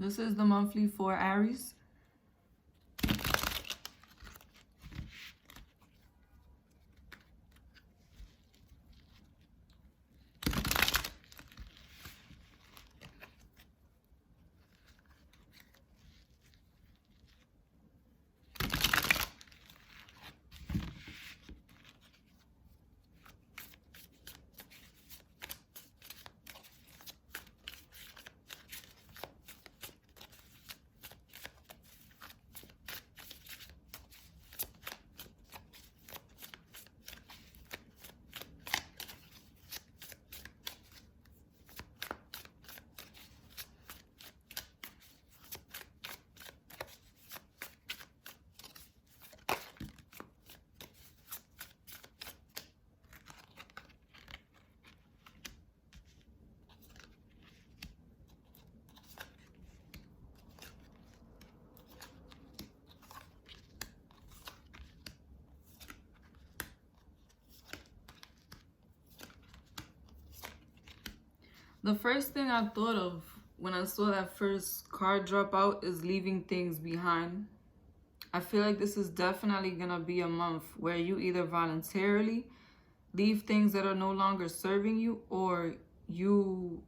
This is the monthly for Aries. The first thing I thought of when I saw that first card drop out is leaving things behind. I feel like this is definitely going to be a month where you either voluntarily leave things that are no longer serving you, or you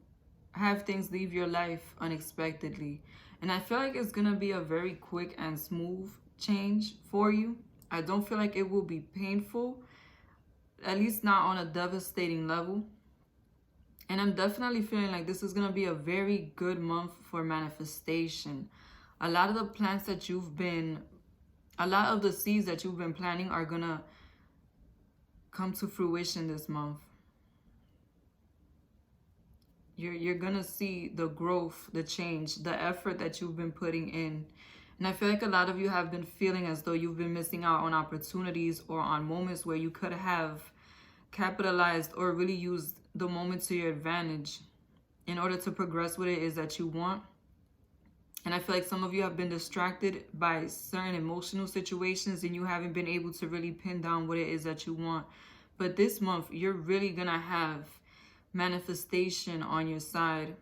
have things leave your life unexpectedly. And I feel like it's going to be a very quick and smooth change for you. I don't feel like it will be painful, at least not on a devastating level. And I'm definitely feeling like this is going to be a very good month for manifestation. A lot of the plans that a lot of the seeds that you've been planting are going to come to fruition this month. You're going to see the growth, the change, the effort that you've been putting in. And I feel like a lot of you have been feeling as though you've been missing out on opportunities or on moments where you could have capitalized or really used the moment to your advantage in order to progress what it is that you want. And I feel like some of you have been distracted by certain emotional situations and you haven't been able to really pin down what it is that you want. But this month, you're really gonna have manifestation on your side.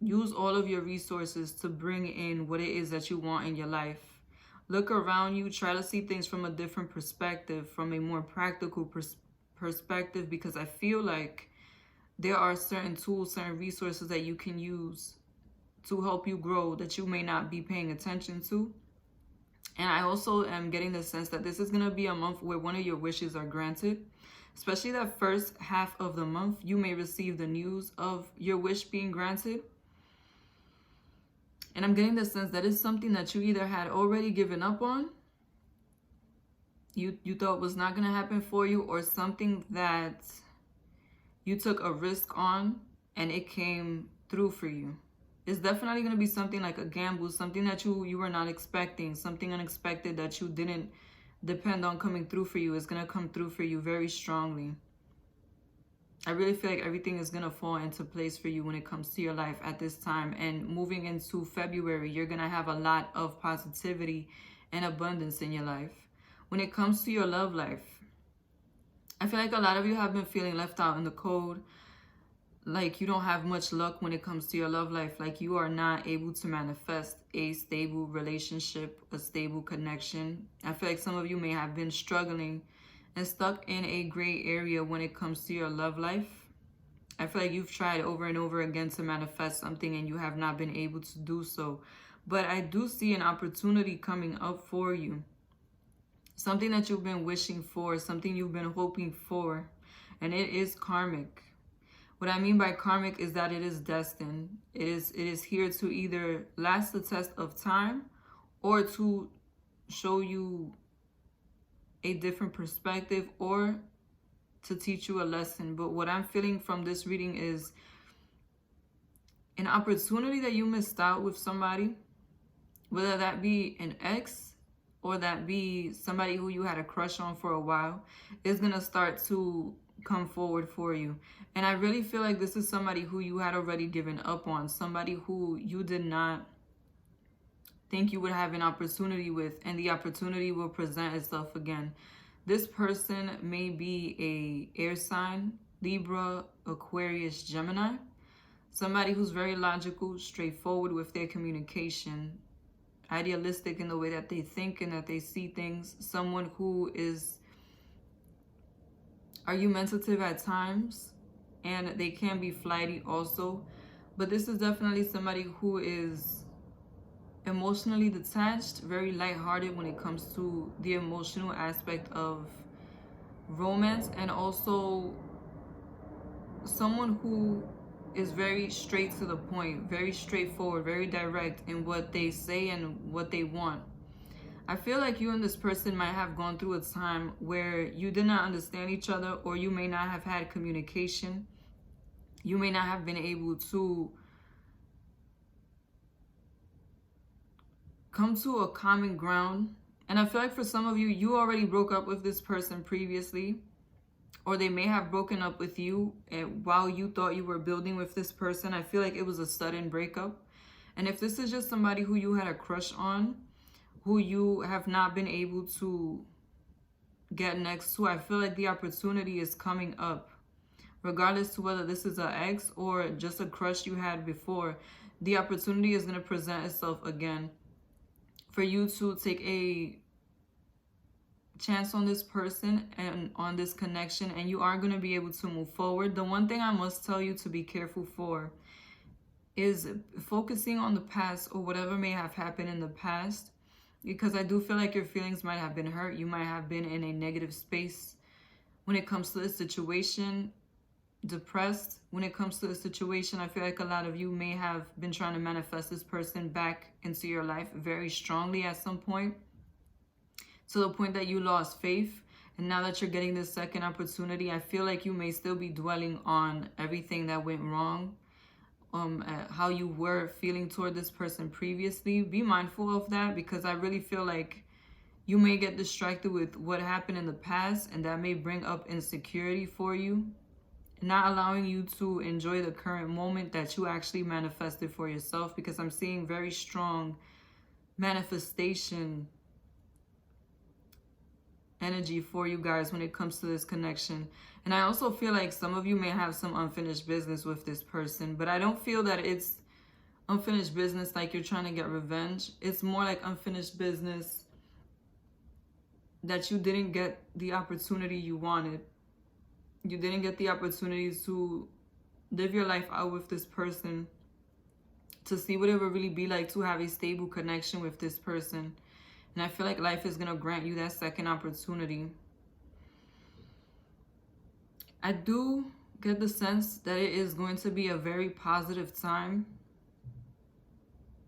Use all of your resources to bring in what it is that you want in your life. Look around you, try to see things from a different perspective, from a more practical perspective, because I feel like there are certain tools, certain resources that you can use to help you grow that you may not be paying attention to. And I also am getting the sense that this is going to be a month where one of your wishes are granted. Especially that first half of the month, you may receive the news of your wish being granted. And I'm getting the sense that it's something that you either had already given up on, you thought was not going to happen for you, or something that you took a risk on and it came through for you. It's definitely going to be something like a gamble, something that you were not expecting, something unexpected that you didn't depend on coming through for you. Is going to come through for you very strongly. I really feel like everything is going to fall into place for you when it comes to your life at this time. And moving into February, you're going to have a lot of positivity and abundance in your life. When it comes to your love life, I feel like a lot of you have been feeling left out in the cold. Like you don't have much luck when it comes to your love life. Like you are not able to manifest a stable relationship, a stable connection. I feel like some of you may have been struggling and stuck in a gray area when it comes to your love life. I feel like you've tried over and over again to manifest something and you have not been able to do so. But I do see an opportunity coming up for you. Something that you've been wishing for, something you've been hoping for, and it is karmic. What I mean by karmic is that it is destined. It is here to either last the test of time or to show you a different perspective or to teach you a lesson. But what I'm feeling from this reading is an opportunity that you missed out with somebody, whether that be an ex or that be somebody who you had a crush on for a while, is going to start to come forward for you. And I really feel like this is somebody who you had already given up on, somebody who you did not think you would have an opportunity with, and the opportunity will present itself again. This person may be a air sign, Libra, Aquarius, Gemini. Somebody who's very logical, straightforward with their communication, idealistic in the way that they think and that they see things. Someone who is argumentative at times, and they can be flighty also. But this is definitely somebody who is emotionally detached, very lighthearted when it comes to the emotional aspect of romance, and also someone who is very straight to the point, very straightforward, very direct in what they say and what they want. I feel like you and this person might have gone through a time where you did not understand each other, or you may not have had communication. You may not have been able to come to a common ground. And I feel like for some of you, you already broke up with this person previously, or they may have broken up with you while you thought you were building with this person. I feel like it was a sudden breakup. And if this is just somebody who you had a crush on, who you have not been able to get next to, I feel like the opportunity is coming up. Regardless to whether this is an ex or just a crush you had before, the opportunity is going to present itself again for you to take a chance on this person and on this connection, and you are going to be able to move forward. The one thing I must tell you to be careful for is focusing on the past or whatever may have happened in the past, because I do feel like your feelings might have been hurt. You might have been in a negative space when it comes to this situation, depressed when it comes to the situation. I feel like a lot of you may have been trying to manifest this person back into your life very strongly at some point, to the point that you lost faith. And now that you're getting this second opportunity, I feel like you may still be dwelling on everything that went wrong, how you were feeling toward this person previously. Be mindful of that, because I really feel like you may get distracted with what happened in the past, and that may bring up insecurity for you, not allowing you to enjoy the current moment that you actually manifested for yourself, because I'm seeing very strong manifestation energy for you guys when it comes to this connection. And I also feel like some of you may have some unfinished business with this person, but I don't feel that it's unfinished business like you're trying to get revenge. It's more like unfinished business that you didn't get the opportunity you wanted. You didn't get the opportunity to live your life out with this person, to see what it would really be like to have a stable connection with this person. And I feel like life is going to grant you that second opportunity. I do get the sense that it is going to be a very positive time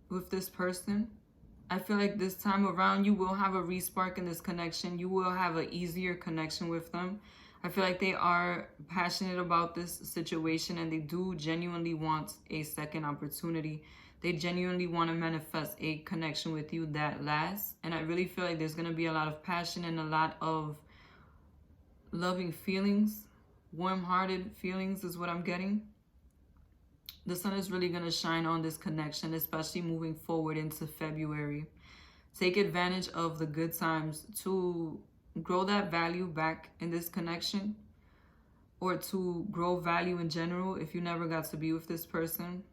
with this person. I feel like this time around you will have a respark in this connection. You will have an easier connection with them. I feel like they are passionate about this situation, and they do genuinely want a second opportunity. They genuinely want to manifest a connection with you that lasts. And I really feel like there's going to be a lot of passion and a lot of loving feelings. Warm-hearted feelings is what I'm getting. The sun is really going to shine on this connection, especially moving forward into February. Take advantage of the good times to grow that value back in this connection, or to grow value in general if you never got to be with this person.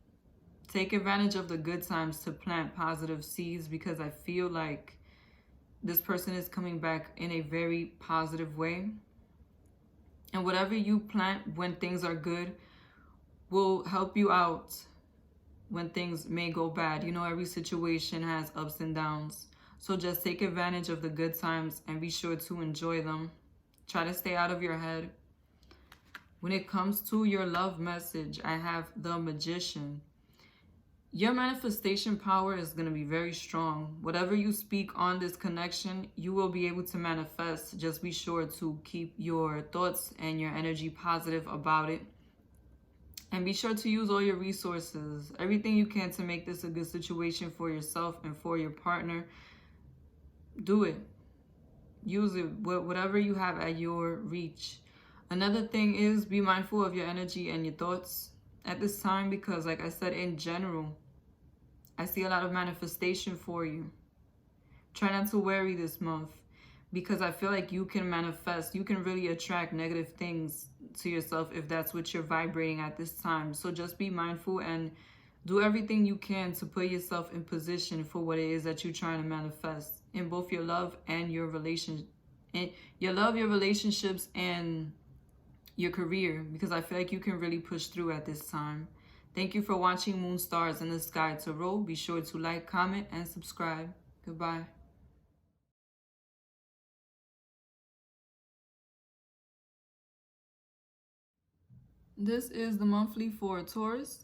Take advantage of the good times to plant positive seeds, because I feel like this person is coming back in a very positive way. And whatever you plant when things are good will help you out when things may go bad. You know, every situation has ups and downs. So just take advantage of the good times and be sure to enjoy them. Try to stay out of your head. When it comes to your love message, I have the Magician. Your manifestation power is going to be very strong. Whatever you speak on this connection, you will be able to manifest. Just be sure to keep your thoughts and your energy positive about it. And be sure to use all your resources, everything you can, to make this a good situation for yourself and for your partner. Do it. Use it, whatever you have at your reach. Another thing is, be mindful of your energy and your thoughts at this time, because like I said, in general, I see a lot of manifestation for you. Try not to worry this month, because I feel like you can manifest. You can really attract negative things to yourself if that's what you're vibrating at this time. So just be mindful and do everything you can to put yourself in position for what it is that you're trying to manifest in both your love and your relationship, and your love, your relationships, and your career, because I feel like you can really push through at this time. Thank you for watching Moon Stars in the Sky Tarot. Be sure to like, comment, and subscribe. Goodbye. This is the monthly for Taurus.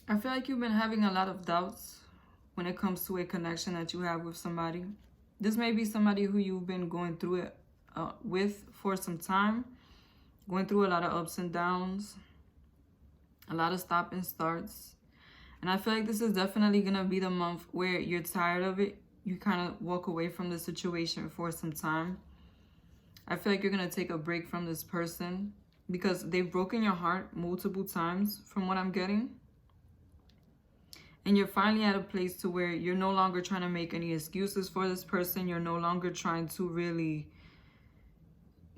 I feel like you've been having a lot of doubts when it comes to a connection that you have with somebody. This may be somebody who you've been going through it with for some time, going through a lot of ups and downs, a lot of stop and starts. And I feel like this is definitely going to be the month where you're tired of it. You kind of walk away from the situation for some time. I feel like you're going to take a break from this person because they've broken your heart multiple times from what I'm getting. And you're finally at a place to where you're no longer trying to make any excuses for this person. You're no longer trying to really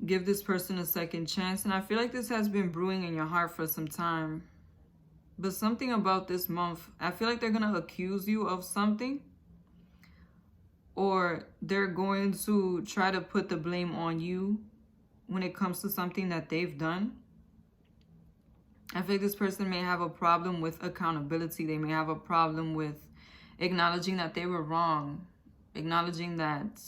give this person a second chance. And I feel like this has been brewing in your heart for some time. But something about this month, I feel like they're going to accuse you of something. Or they're going to try to put the blame on you when it comes to something that they've done. I think this person may have a problem with accountability. They may have a problem with acknowledging that they were wrong, acknowledging that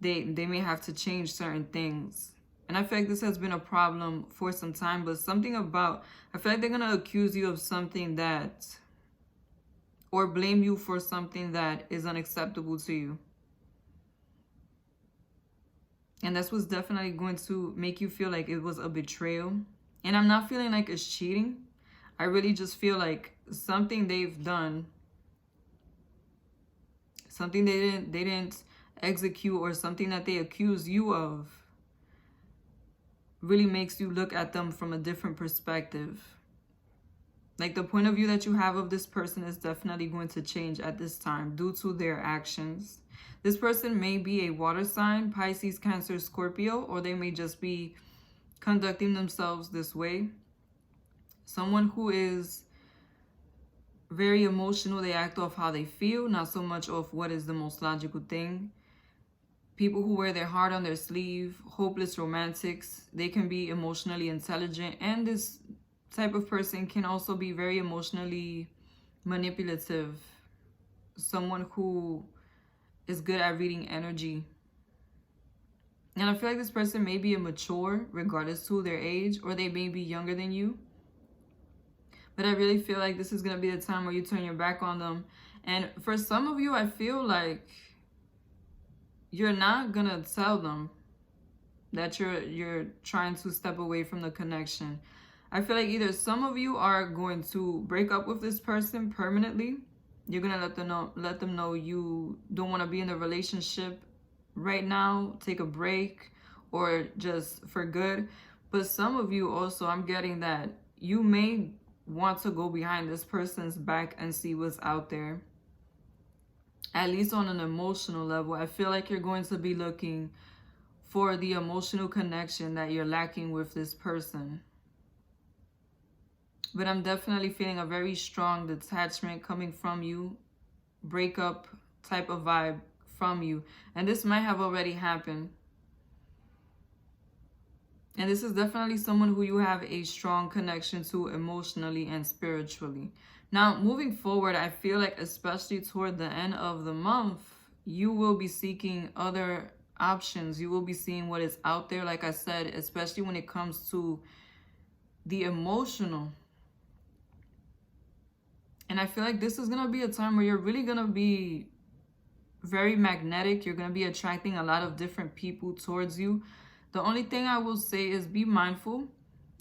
they may have to change certain things. And I feel like this has been a problem for some time, but something about, I feel like they're going to accuse you of something that, or blame you for something that is unacceptable to you. And that's what's definitely going to make you feel like it was a betrayal. And I'm not feeling like it's cheating. I really just feel like something they've done, something they didn't execute, or something that they accuse you of, really makes you look at them from a different perspective. Like the point of view that you have of this person is definitely going to change at this time due to their actions. This person may be a water sign, Pisces, Cancer, Scorpio, or they may just be conducting themselves this way. Someone who is very emotional, they act off how they feel, not so much off what is the most logical thing. People who wear their heart on their sleeve, hopeless romantics, they can be emotionally intelligent, and this type of person can also be very emotionally manipulative. Someone who is good at reading energy. And I feel like this person may be immature regardless to their age, or they may be younger than you. But I really feel like this is going to be the time where you turn your back on them. And for some of you, I feel like you're not going to tell them that you're trying to step away from the connection. I feel like either some of you are going to break up with this person permanently. You're going to let them know you don't want to be in the relationship right now, take a break, or just for good. But some of you also, I'm getting that you may want to go behind this person's back and see what's out there. At least on an emotional level, I feel like you're going to be looking for the emotional connection that you're lacking with this person. But I'm definitely feeling a very strong detachment coming from you. Breakup type of vibe from you. And this might have already happened. And this is definitely someone who you have a strong connection to emotionally and spiritually. Now, moving forward, I feel like especially toward the end of the month, you will be seeking other options. You will be seeing what is out there, like I said, especially when it comes to the emotional. And I feel like this is going to be a time where you're really going to be very magnetic. You're going to be attracting a lot of different people towards you. The only thing I will say is be mindful.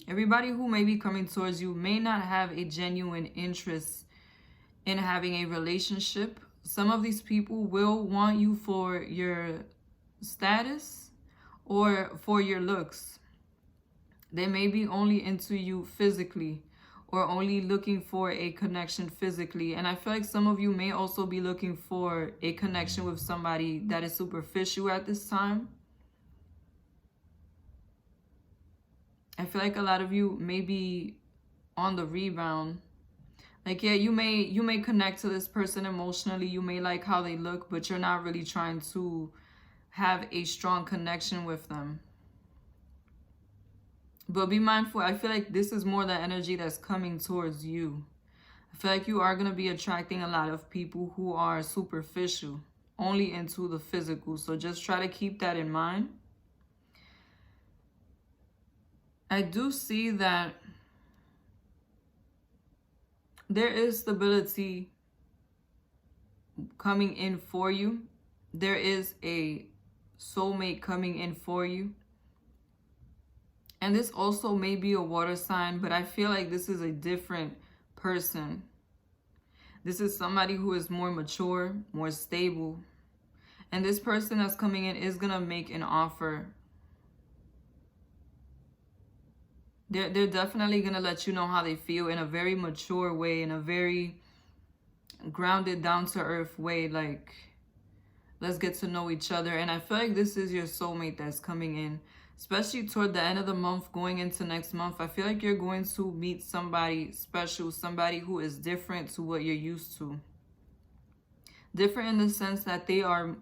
Everybody who may be coming towards you may not have a genuine interest in having a relationship. Some of these people will want you for your status or for your looks. They may be only into you physically or only looking for a connection physically. And I feel like some of you may also be looking for a connection with somebody that is superficial at this time. I feel like a lot of you may be on the rebound. Like, yeah, you may connect to this person emotionally. You may like how they look, but you're not really trying to have a strong connection with them. But be mindful. I feel like this is more the energy that's coming towards you. I feel like you are going to be attracting a lot of people who are superficial, only into the physical. So just try to keep that in mind. I do see that there is stability coming in for you. There is a soulmate coming in for you. And this also may be a water sign, but I feel like this is a different person. This is somebody who is more mature, more stable. And this person that's coming in is going to make an offer. They're definitely going to let you know how they feel in a very mature way, in a very grounded, down-to-earth way. Like, let's get to know each other. And I feel like this is your soulmate that's coming in. Especially toward the end of the month, going into next month, I feel like you're going to meet somebody special, somebody who is different to what you're used to. Different in the sense that they are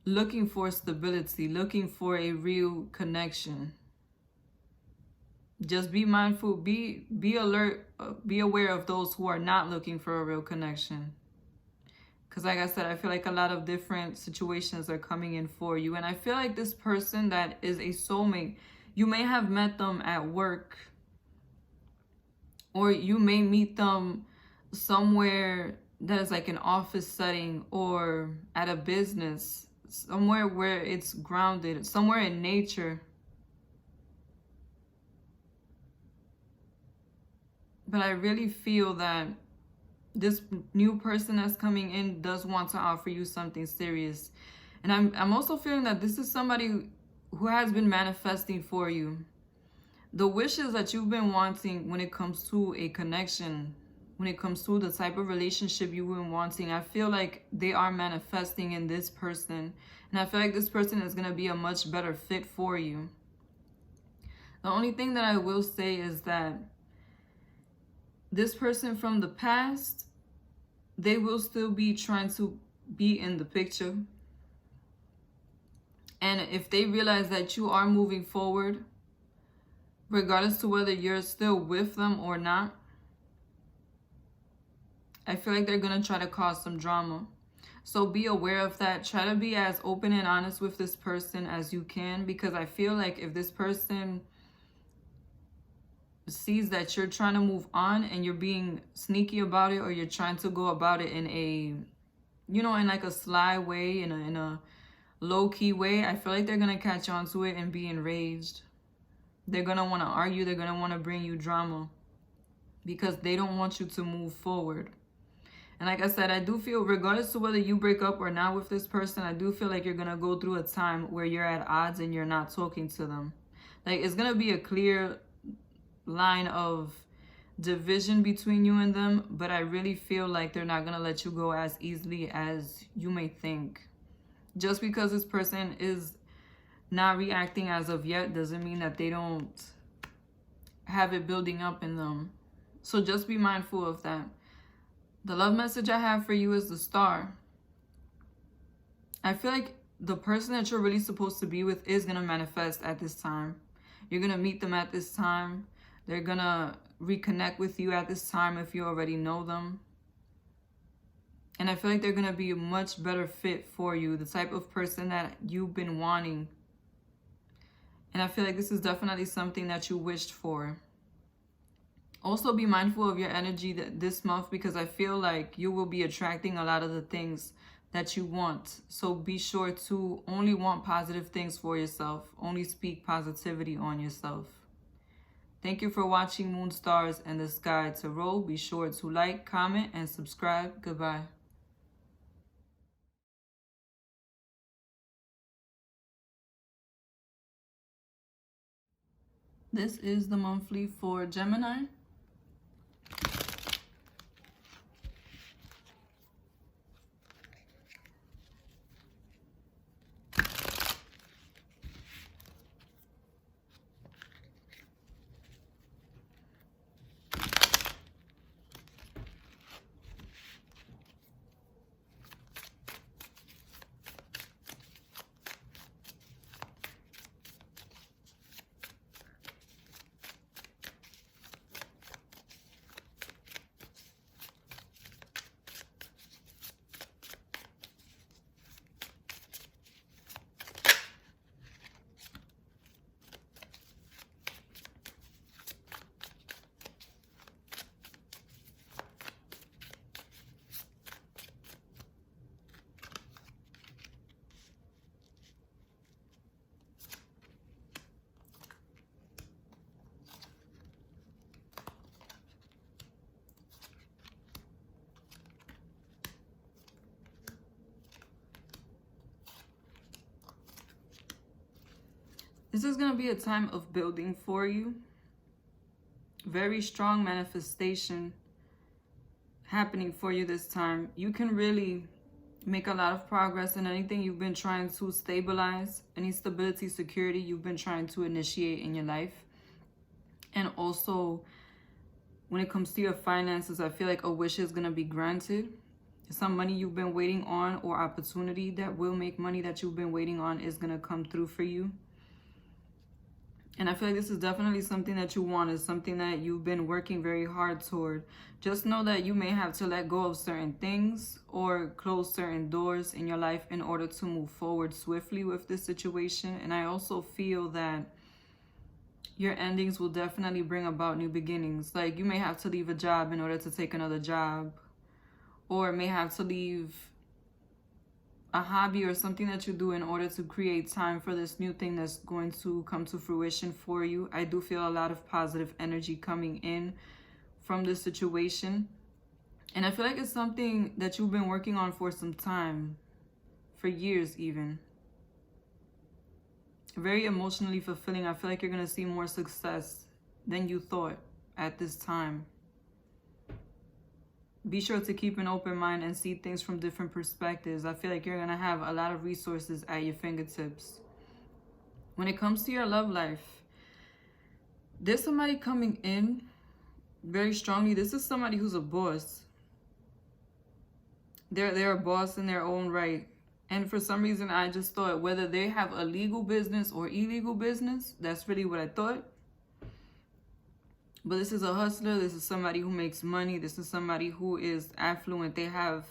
looking for stability, looking for a real connection. Just be mindful, be alert, be aware of those who are not looking for a real connection. Because like I said, I feel like a lot of different situations are coming in for you. And I feel like this person that is a soulmate, you may have met them at work. Or you may meet them somewhere that is like an office setting or at a business. Somewhere where it's grounded, somewhere in nature. But I really feel that this new person that's coming in does want to offer you something serious. And I'm also feeling that this is somebody who has been manifesting for you. The wishes that you've been wanting when it comes to a connection, when it comes to the type of relationship you've been wanting, I feel like they are manifesting in this person. And I feel like this person is going to be a much better fit for you. The only thing that I will say is that this person from the past, they will still be trying to be in the picture. And if they realize that you are moving forward, regardless to whether you're still with them or not, I feel like they're going to try to cause some drama. So be aware of that. Try to be as open and honest with this person as you can, because I feel like if this person sees that you're trying to move on and you're being sneaky about it, or you're trying to go about it in a, you know, in like a sly way, in a low-key way, I feel like they're going to catch on to it and be enraged. They're going to want to argue. They're going to want to bring you drama because they don't want you to move forward. And like I said, I do feel, regardless to whether you break up or not with this person, I do feel like you're going to go through a time where you're at odds and you're not talking to them. Like, it's going to be a clear line of division between you and them, but I really feel like they're not going to let you go as easily as you may think. Just because this person is not reacting as of yet doesn't mean that they don't have it building up in them. So just be mindful of that. The love message I have for you is the Star. I feel like the person that you're really supposed to be with is going to manifest at this time. You're going to meet them at this time. They're going to reconnect with you at this time if you already know them. And I feel like they're going to be a much better fit for you, the type of person that you've been wanting. And I feel like this is definitely something that you wished for. Also be mindful of your energy this month, because I feel like you will be attracting a lot of the things that you want. So be sure to only want positive things for yourself. Only speak positivity on yourself. Thank you for watching Moon Stars and the Sky Tarot. Be sure to like, comment, and subscribe. Goodbye. This is the monthly for Gemini. This is going to be a time of building for you. Very strong manifestation happening for you this time. You can really make a lot of progress in anything you've been trying to stabilize, any stability, security you've been trying to initiate in your life. And also, when it comes to your finances, I feel like a wish is going to be granted. Some money you've been waiting on, or opportunity that will make money that you've been waiting on, is going to come through for you. And I feel like this is definitely something that you want. It's something that you've been working very hard toward. Just know that you may have to let go of certain things or close certain doors in your life in order to move forward swiftly with this situation. And I also feel that your endings will definitely bring about new beginnings. Like, you may have to leave a job in order to take another job, or may have to leave a hobby or something that you do in order to create time for this new thing that's going to come to fruition for you. I do feel a lot of positive energy coming in from this situation. And I feel like it's something that you've been working on for some time, for years even. Very emotionally fulfilling. I feel like you're going to see more success than you thought at this time. Be sure to keep an open mind and see things from different perspectives. I feel like you're going to have a lot of resources at your fingertips. When it comes to your love life, there's somebody coming in very strongly. This is somebody who's a boss. They're a boss in their own right. And for some reason, I just thought whether they have a legal business or illegal business, that's really what I thought. But this is a hustler. This is somebody who makes money. This is somebody who is affluent. They have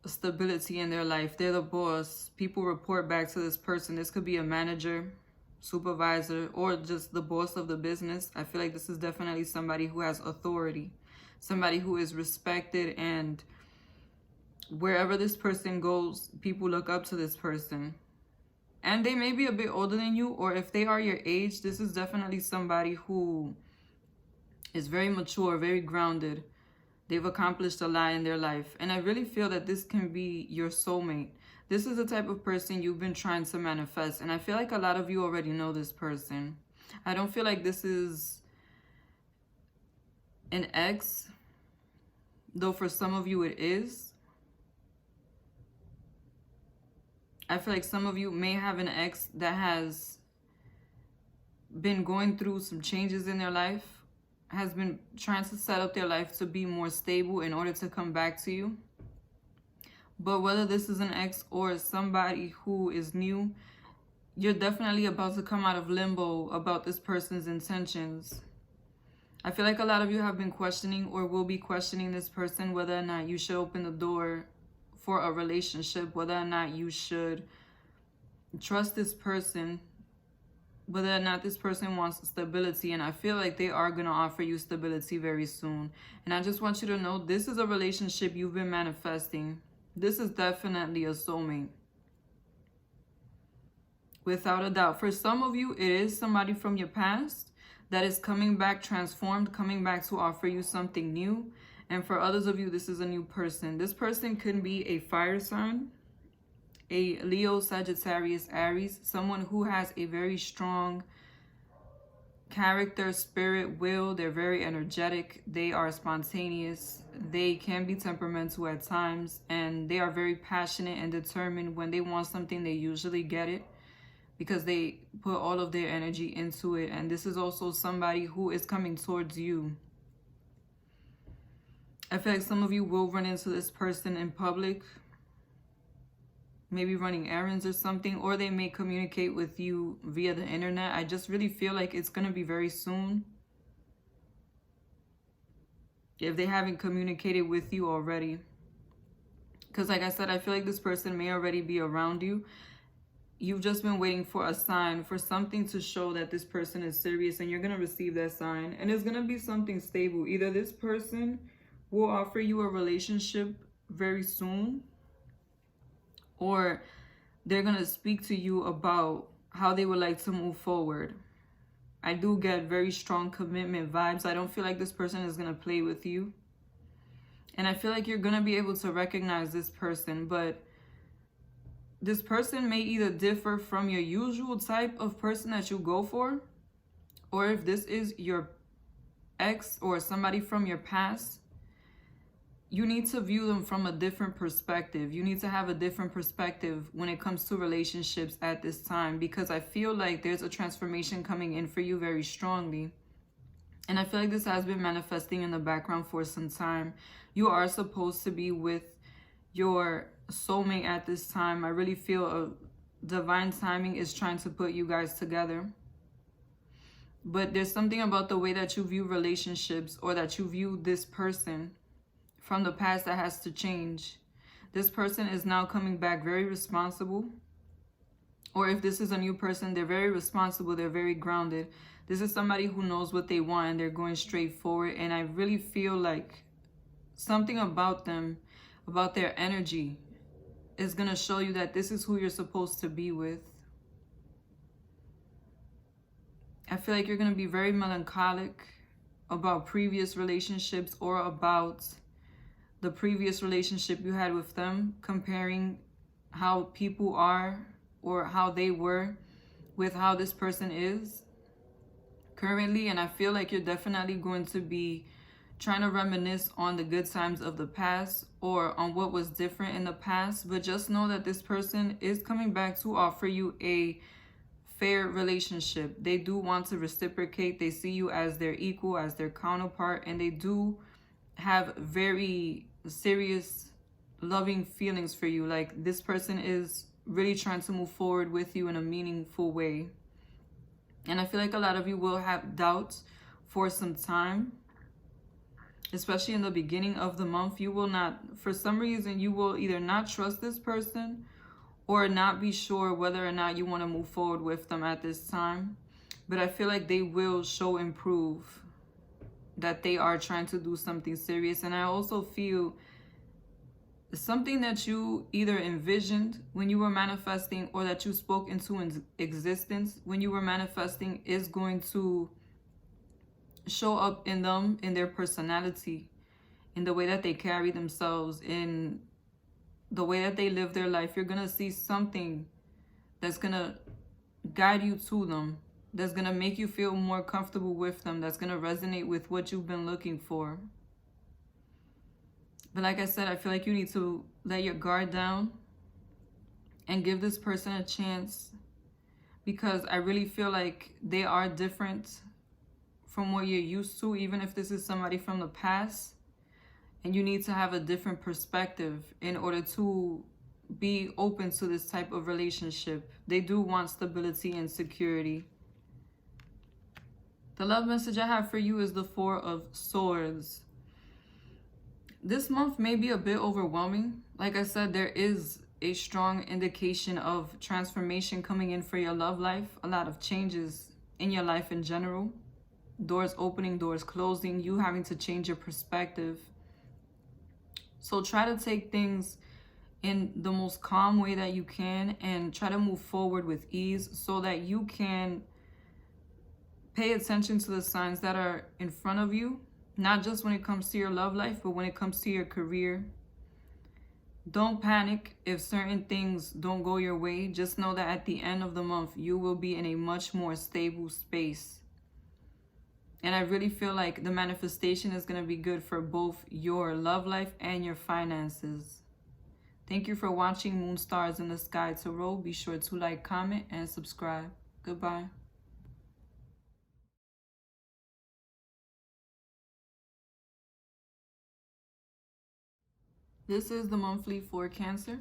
stability in their life. They're the boss. People report back to this person. This could be a manager, supervisor, or just the boss of the business. I feel like this is definitely somebody who has authority. Somebody who is respected, and wherever this person goes, people look up to this person. And they may be a bit older than you, or if they are your age, this is definitely somebody who is very mature, very grounded. They've accomplished a lot in their life. And I really feel that this can be your soulmate. This is the type of person you've been trying to manifest. And I feel like a lot of you already know this person. I don't feel like this is an ex, though for some of you it is. I feel like some of you may have an ex that has been going through some changes in their life, has been trying to set up their life to be more stable in order to come back to you. But whether this is an ex or somebody who is new, you're definitely about to come out of limbo about this person's intentions. I feel like a lot of you have been questioning or will be questioning this person, whether or not you should open the door for a relationship, whether or not you should trust this person, whether or not this person wants stability. And I feel like they are going to offer you stability very soon. And I just want you to know, this is a relationship you've been manifesting. This is definitely a soulmate. Without a doubt. For some of you, it is somebody from your past that is coming back transformed, coming back to offer you something new. And for others of you, this is a new person. This person could be a fire sign, a Leo, Sagittarius, Aries, someone who has a very strong character, spirit, will. They're very energetic. They are spontaneous. They can be temperamental at times, and they are very passionate and determined. When they want something, they usually get it, because they put all of their energy into it. And this is also somebody who is coming towards you. I feel like some of you will run into this person in public, maybe running errands or something, or they may communicate with you via the internet. I just really feel like it's going to be very soon, if they haven't communicated with you already. Because like I said, I feel like this person may already be around you. You've just been waiting for a sign, for something to show that this person is serious, and you're going to receive that sign. And it's going to be something stable. Either this person will offer you a relationship very soon, or they're going to speak to you about how they would like to move forward. I do get very strong commitment vibes. I don't feel like this person is going to play with you. And I feel like you're going to be able to recognize this person, but this person may either differ from your usual type of person that you go for, or if this is your ex or somebody from your past, you need to view them from a different perspective. You need to have a different perspective when it comes to relationships at this time, because I feel like there's a transformation coming in for you very strongly. And I feel like this has been manifesting in the background for some time. You are supposed to be with your soulmate at this time. I really feel a divine timing is trying to put you guys together. But there's something about the way that you view relationships, or that you view this person from the past, that has to change. This person is now coming back very responsible. Or if this is a new person, they're very responsible. They're very grounded. This is somebody who knows what they want, and they're going straight forward. And I really feel like something about them, about their energy, is going to show you that this is who you're supposed to be with. I feel like you're going to be very melancholic about previous relationships, or about the previous relationship you had with them, comparing how people are or how they were with how this person is currently. And I feel like you're definitely going to be trying to reminisce on the good times of the past, or on what was different in the past. But just know that this person is coming back to offer you a fair relationship. They do want to reciprocate. They see you as their equal, as their counterpart, and they do have very serious, loving feelings for you. Like, this person is really trying to move forward with you in a meaningful way. And I feel like a lot of you will have doubts for some time, especially in the beginning of the month. You will not, for some reason, you will either not trust this person, or not be sure whether or not you want to move forward with them at this time. But I feel like they will improve, that they are trying to do something serious. And I also feel something that you either envisioned when you were manifesting, or that you spoke into existence when you were manifesting, is going to show up in them, in their personality, in the way that they carry themselves, in the way that they live their life. You're going to see something that's going to guide you to them, that's going to make you feel more comfortable with them, that's going to resonate with what you've been looking for. But like I said, I feel like you need to let your guard down and give this person a chance, because I really feel like they are different from what you're used to, even if this is somebody from the past. And you need to have a different perspective in order to be open to this type of relationship. They do want stability and security. The love message I have for you is the Four of Swords. This month may be a bit overwhelming. Like I said, there is a strong indication of transformation coming in for your love life. A lot of changes in your life in general. Doors opening, doors closing, you having to change your perspective. So try to take things in the most calm way that you can and try to move forward with ease so that you can pay attention to the signs that are in front of you, not just when it comes to your love life, but when it comes to your career. Don't panic if certain things don't go your way. Just know that at the end of the month, you will be in a much more stable space. And I really feel like the manifestation is going to be good for both your love life and your finances. Thank you for watching Moon Stars in the Sky Tarot. Be sure to like, comment, and subscribe. Goodbye. This is the monthly for Cancer.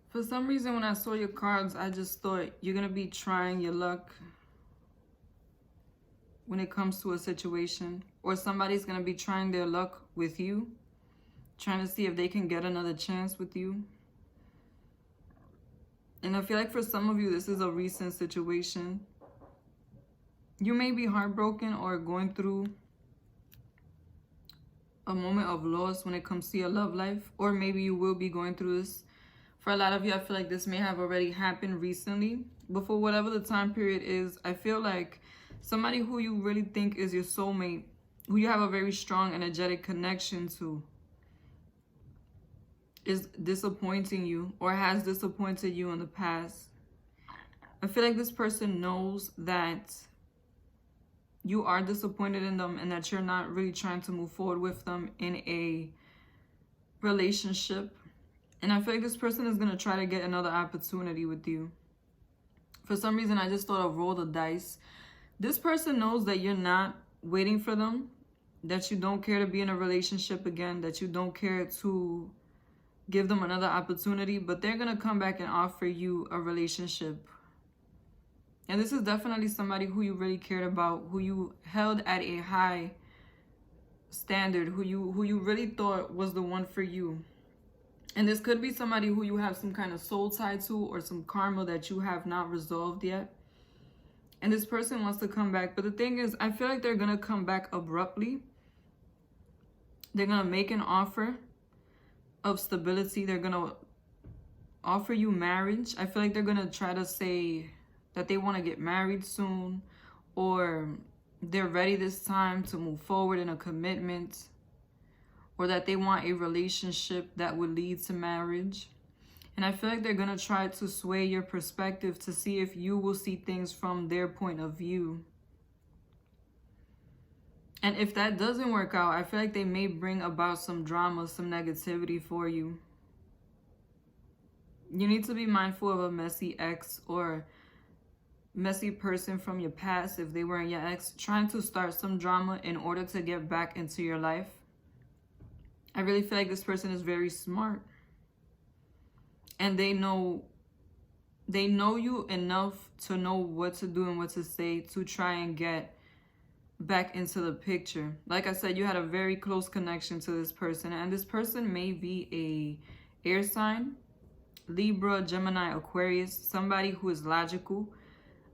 For some reason, when I saw your cards, I just thought you're going to be trying your luck when it comes to a situation. Or somebody's going to be trying their luck with you. Trying to see if they can get another chance with you. And I feel like for some of you, this is a recent situation. You may be heartbroken or going through a moment of loss when it comes to your love life. Or maybe you will be going through this. For a lot of you, I feel like this may have already happened recently. But for whatever the time period is, I feel like somebody who you really think is your soulmate, who you have a very strong energetic connection to, is disappointing you or has disappointed you in the past. I feel like this person knows that you are disappointed in them and that you're not really trying to move forward with them in a relationship. And I feel like this person is going to try to get another opportunity with you. For some reason, I just thought of roll the dice. This person knows that you're not waiting for them, that you don't care to be in a relationship again, that you don't care to give them another opportunity, but they're going to come back and offer you a relationship. And this is definitely somebody who you really cared about, who you held at a high standard, who you really thought was the one for you. And this could be somebody who you have some kind of soul tie to or some karma that you have not resolved yet. And this person wants to come back. But the thing is, I feel like they're going to come back abruptly. They're going to make an offer of stability. They're going to offer you marriage. I feel like they're going to try to say that they want to get married soon. Or they're ready this time to move forward in a commitment. Or that they want a relationship that would lead to marriage. And I feel like they're going to try to sway your perspective to see if you will see things from their point of view. And if that doesn't work out, I feel like they may bring about some drama, some negativity for you. You need to be mindful of a messy ex or messy person from your past, if they weren't your ex, trying to start some drama in order to get back into your life. I really feel like this person is very smart. And they know you enough to know what to do and what to say to try and get back into the picture. Like I said, you had a very close connection to this person, and this person may be a air sign, Libra, Gemini, Aquarius, somebody who is logical,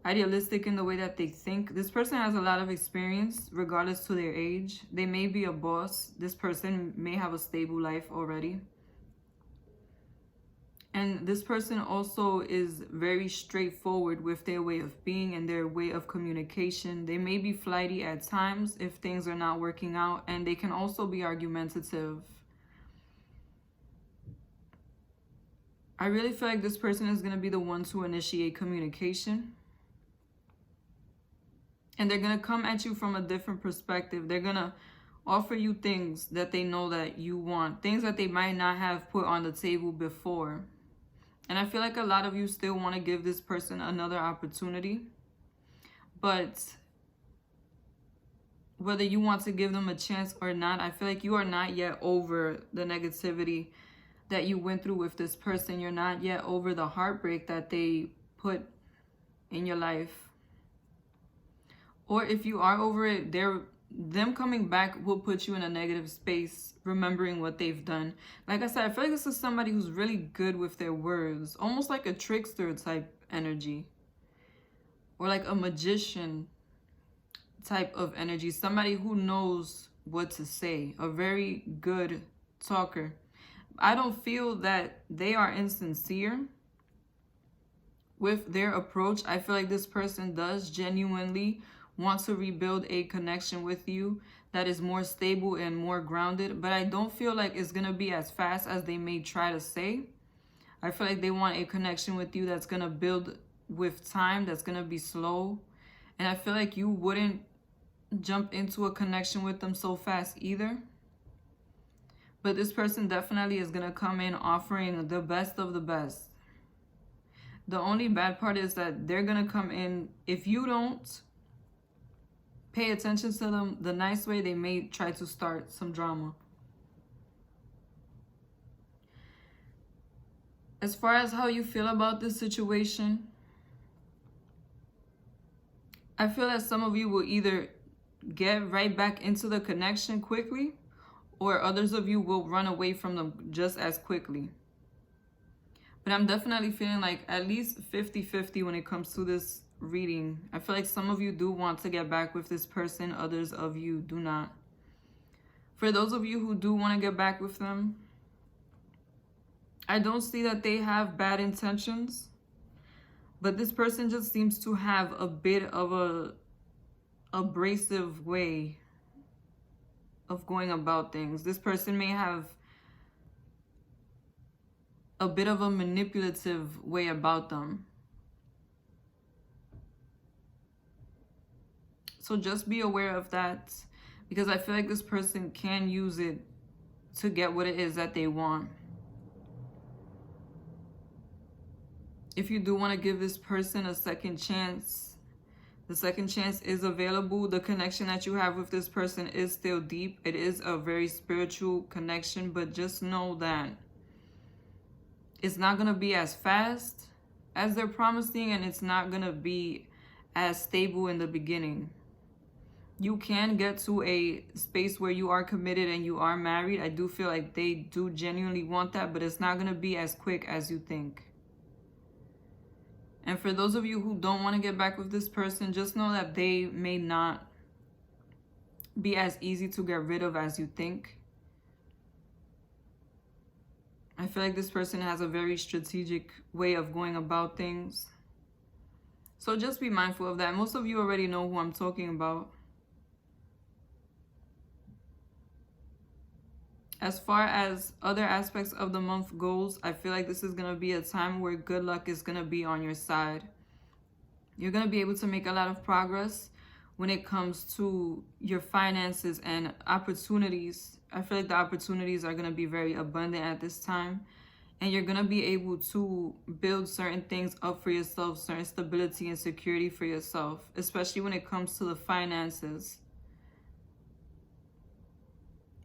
idealistic in the way that they think. This person has a lot of experience regardless to their age. They may be a boss. This person may have a stable life already. And this person also is very straightforward with their way of being and their way of communication. They may be flighty at times if things are not working out, and they can also be argumentative. I really feel like this person is going to be the one to initiate communication. And they're going to come at you from a different perspective. They're going to offer you things that they know that you want, things that they might not have put on the table before. And I feel like a lot of you still want to give this person another opportunity. But whether you want to give them a chance or not, I feel like you are not yet over the negativity that you went through with this person. You're not yet over the heartbreak that they put in your life. Or if you are over it, them coming back will put you in a negative space, remembering what they've done. Like I said, I feel like this is somebody who's really good with their words, almost like a trickster type energy, or like a magician type of energy, somebody who knows what to say, a very good talker. I don't feel that they are insincere with their approach. I feel like this person does genuinely want to rebuild a connection with you that is more stable and more grounded, but I don't feel like it's going to be as fast as they may try to say. I feel like they want a connection with you that's going to build with time, that's going to be slow, and I feel like you wouldn't jump into a connection with them so fast either. But this person definitely is going to come in offering the best of the best. The only bad part is that they're going to come in, if you don't pay attention to them the nice way, they may try to start some drama. As far as how you feel about this situation, I feel that some of you will either get right back into the connection quickly, or others of you will run away from them just as quickly. But I'm definitely feeling like at least 50-50 when it comes to this reading. I feel like some of you do want to get back with this person, others of you do not. For those of you who do want to get back with them, I don't see that they have bad intentions, but this person just seems to have a bit of a abrasive way of going about things. This person may have a bit of a manipulative way about them. So just be aware of that, because I feel like this person can use it to get what it is that they want. If you do want to give this person a second chance, the second chance is available. The connection that you have with this person is still deep. It is a very spiritual connection, but just know that it's not going to be as fast as they're promising, and it's not going to be as stable in the beginning. You can get to a space where you are committed and you are married. I do feel like they do genuinely want that, but it's not going to be as quick as you think. And for those of you who don't want to get back with this person, just know that they may not be as easy to get rid of as you think. I feel like this person has a very strategic way of going about things. So just be mindful of that. Most of you already know who I'm talking about. As far as other aspects of the month goes, I feel like this is going to be a time where good luck is going to be on your side. You're going to be able to make a lot of progress when it comes to your finances and opportunities. I feel like the opportunities are going to be very abundant at this time. And you're going to be able to build certain things up for yourself, certain stability and security for yourself, especially when it comes to the finances.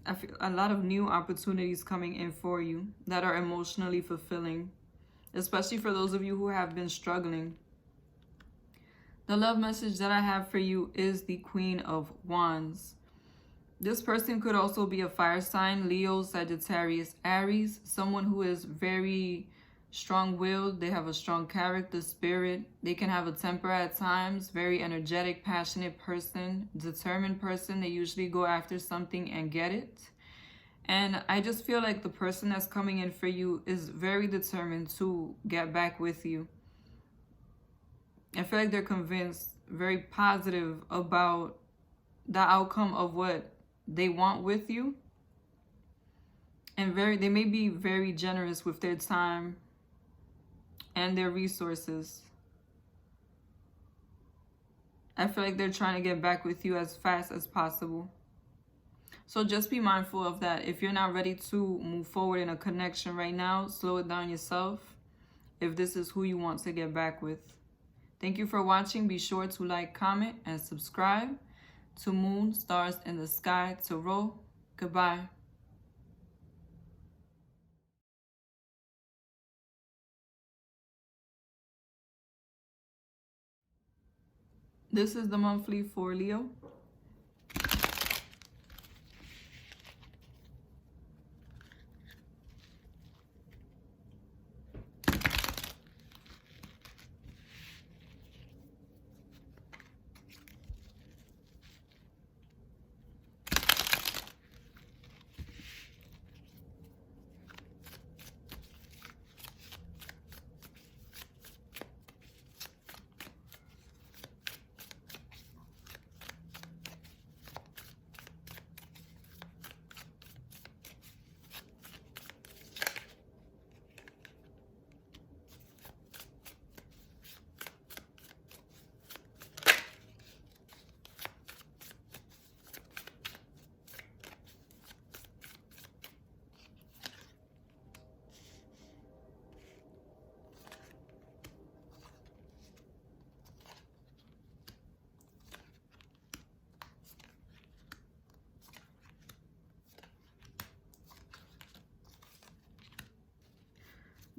I feel a lot of new opportunities coming in for you that are emotionally fulfilling, especially for those of you who have been struggling. The love message that I have for you is the Queen of Wands. This person could also be a fire sign, Leo, Sagittarius, Aries, someone who is very strong-willed. They have a strong character, spirit. They can have a temper at times, very energetic, passionate person, determined person. They usually go after something and get it. And I just feel like the person that's coming in for you is very determined to get back with you. I feel like they're convinced, very positive about the outcome of what they want with you, and they may be very generous with their time and their resources. I feel like they're trying to get back with you as fast as possible. So just be mindful of that. If you're not ready to move forward in a connection right now, slow it down yourself if this is who you want to get back with. Thank you for watching. Be sure to like, comment, and subscribe to Moon, Stars in the Sky, Tarot. Goodbye. This is the monthly for Leo.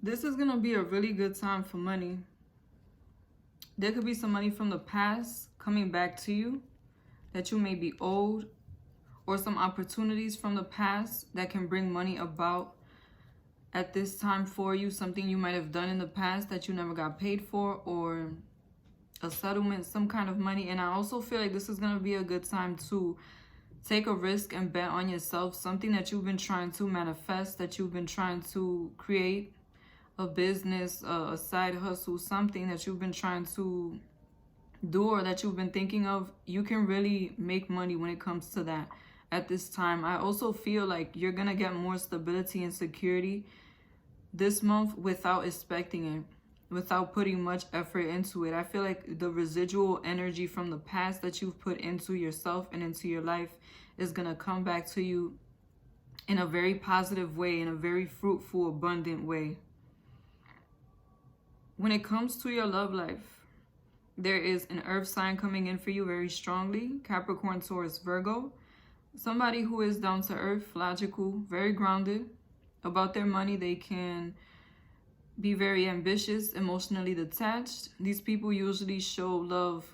This is going to be a really good time for money. There could be some money from the past coming back to you that you may be owed, or some opportunities from the past that can bring money about at this time for you. Something you might have done in the past that you never got paid for, or a settlement, some kind of money. And I also feel like this is going to be a good time to take a risk and bet on yourself, something that you've been trying to manifest, that you've been trying to create, a business, a side hustle, something that you've been trying to do or that you've been thinking of. You can really make money when it comes to that at this time. I also feel like you're going to get more stability and security this month without expecting it, without putting much effort into it. I feel like the residual energy from the past that you've put into yourself and into your life is going to come back to you in a very positive way, in a very fruitful, abundant way. When it comes to your love life, there is an earth sign coming in for you very strongly. Capricorn, Taurus, Virgo. Somebody who is down to earth, logical, very grounded. About their money, they can be very ambitious, emotionally detached. These people usually show love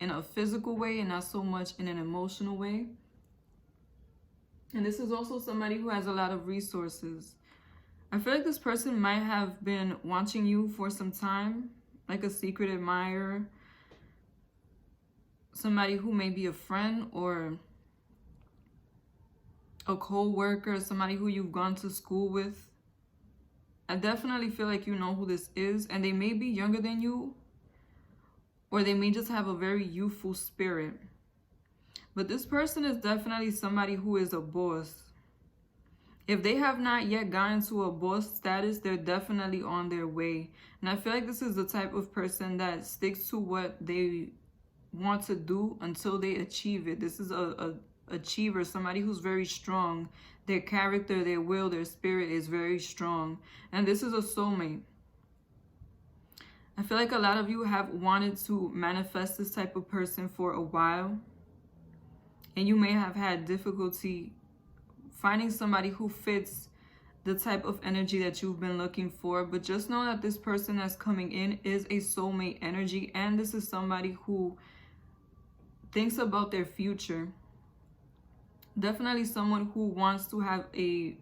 in a physical way and not so much in an emotional way. And this is also somebody who has a lot of resources. I feel like this person might have been watching you for some time, like a secret admirer. Somebody who may be a friend or a co-worker, somebody who you've gone to school with. I definitely feel like you know who this is, and they may be younger than you, or they may just have a very youthful spirit. But this person is definitely somebody who is a boss. If they have not yet gotten to a boss status, they're definitely on their way. And I feel like this is the type of person that sticks to what they want to do until they achieve it. This is a achiever, somebody who's very strong. Their character, their will, their spirit is very strong. And this is a soulmate. I feel like a lot of you have wanted to manifest this type of person for a while. And you may have had difficulty finding somebody who fits the type of energy that you've been looking for. But just know that this person that's coming in is a soulmate energy. And this is somebody who thinks about their future. Definitely someone who wants to have a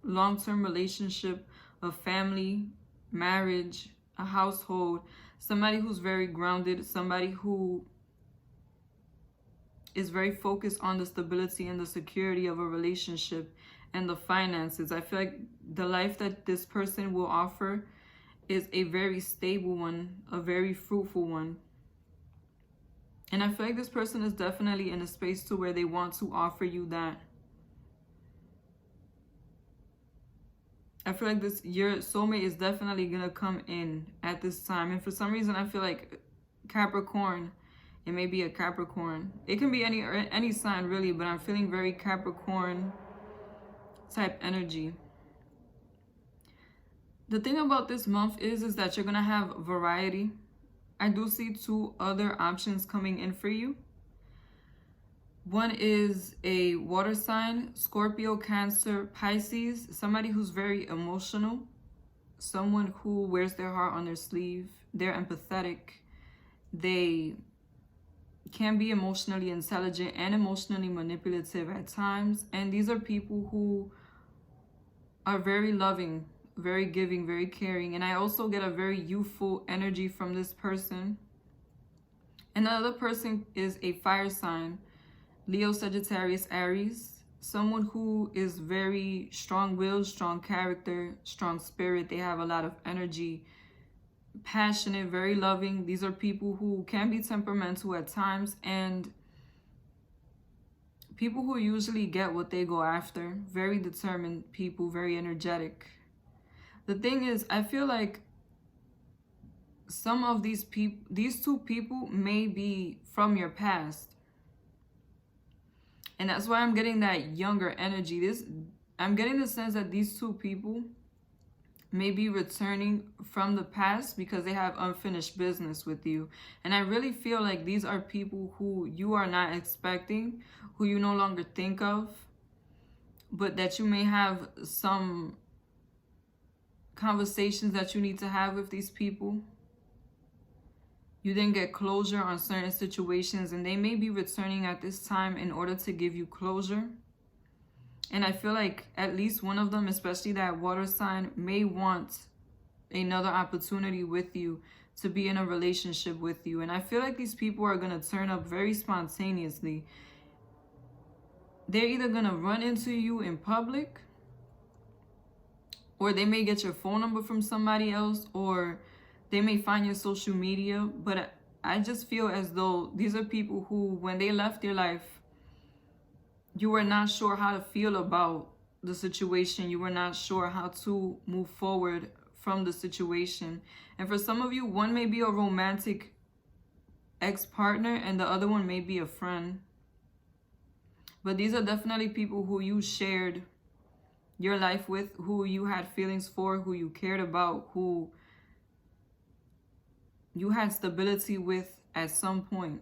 long-term relationship, a family, marriage, a household. Somebody who's very grounded, somebody who is very focused on the stability and the security of a relationship and the finances. I feel like the life that this person will offer is a very stable one, a very fruitful one. And I feel like this person is definitely in a space to where they want to offer you that. I feel like your soulmate is definitely going to come in at this time. And for some reason, I feel like Capricorn, it may be a Capricorn. It can be any sign really, but I'm feeling very Capricorn type energy. The thing about this month is that you're going to have variety. I do see 2 other options coming in for you. One is a water sign, Scorpio, Cancer, Pisces, somebody who's very emotional, someone who wears their heart on their sleeve. They're empathetic. They can be emotionally intelligent and emotionally manipulative at times. And these are people who are very loving, very giving, very caring. And I also get a very youthful energy from this person. And the other person is a fire sign, Leo, Sagittarius, Aries. Someone who is very strong-willed, strong character, strong spirit. They have a lot of energy, passionate, very loving. These are people who can be temperamental at times and people who usually get what they go after. Very determined people, very energetic. The thing is, I feel like some of these 2 people may be from your past. And that's why I'm getting that younger energy. I'm getting the sense that these 2 people may be returning from the past because they have unfinished business with you. And I really feel like these are people who you are not expecting, who you no longer think of, but that you may have some conversations that you need to have with these people. You didn't get closure on certain situations, and they may be returning at this time in order to give you closure. And I feel like at least one of them, especially that water sign, may want another opportunity with you, to be in a relationship with you. And I feel like these people are going to turn up very spontaneously. They're either going to run into you in public, or they may get your phone number from somebody else, or they may find your social media. But I just feel as though these are people who, when they left your life, you were not sure how to feel about the situation. You were not sure how to move forward from the situation. And for some of you, one may be a romantic ex-partner and the other one may be a friend. But these are definitely people who you shared your life with, who you had feelings for, who you cared about, who you had stability with at some point.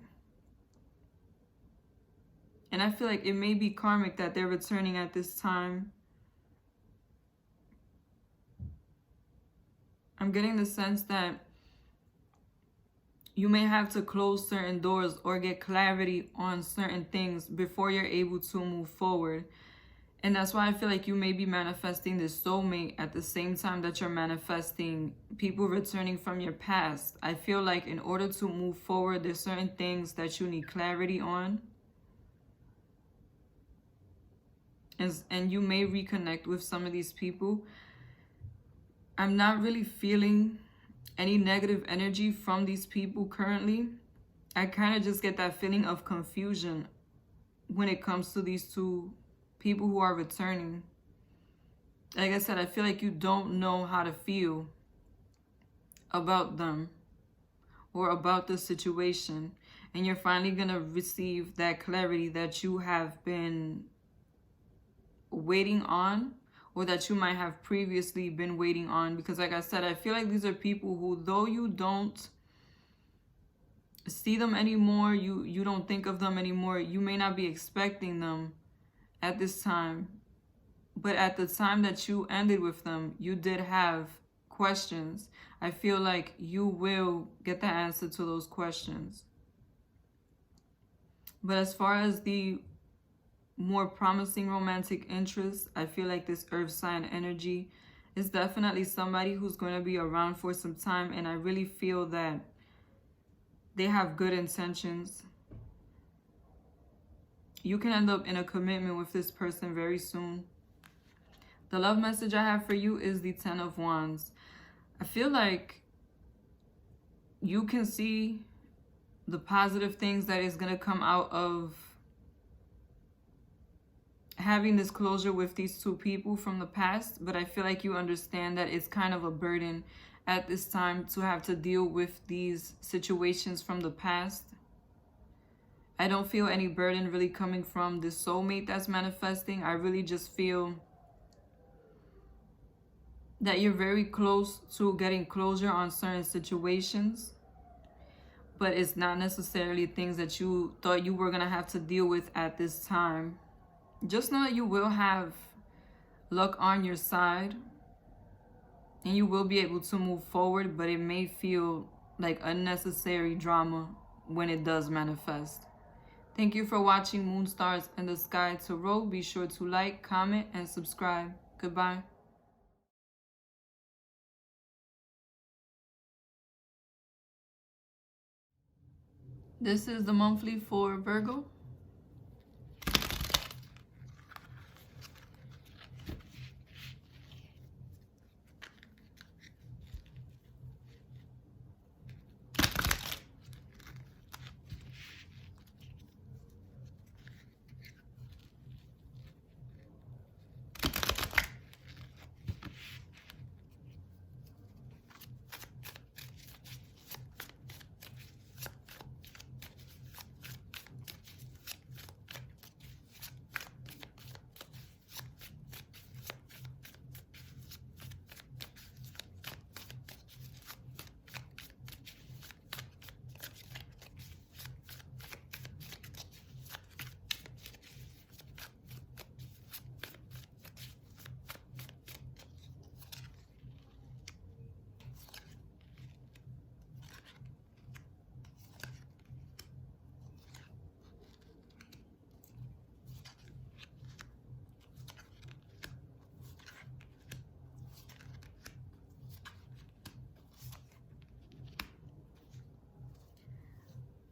And I feel like it may be karmic that they're returning at this time. I'm getting the sense that you may have to close certain doors or get clarity on certain things before you're able to move forward. And that's why I feel like you may be manifesting this soulmate at the same time that you're manifesting people returning from your past. I feel like in order to move forward, there's certain things that you need clarity on. And you may reconnect with some of these people. I'm not really feeling any negative energy from these people currently. I kind of just get that feeling of confusion when it comes to these 2 people who are returning. Like I said, I feel like you don't know how to feel about them or about the situation. And you're finally going to receive that clarity that you have been waiting on, or that you might have previously been waiting on. Because like I said, I feel like these are people who, though you don't see them anymore, you don't think of them anymore, you may not be expecting them at this time, but at the time that you ended with them, you did have questions. I feel like you will get the answer to those questions. But as far as the more promising romantic interest, I feel like this earth sign energy is definitely somebody who's going to be around for some time, and I really feel that they have good intentions. You can end up in a commitment with this person very soon. The love message I have for you is the 10 of Wands. I feel like you can see the positive things that is going to come out of having this closure with these two people from the past, but I feel like you understand that it's kind of a burden at this time to have to deal with these situations from the past. I don't feel any burden really coming from this soulmate that's manifesting. I really just feel that you're very close to getting closure on certain situations, but it's not necessarily things that you thought you were going to have to deal with at this time. Just know that you will have luck on your side and you will be able to move forward, but it may feel like unnecessary drama when it does manifest. Thank you for watching Moon Stars in the Sky Tarot. Be sure to like, comment, and subscribe. Goodbye. This is the monthly for Virgo.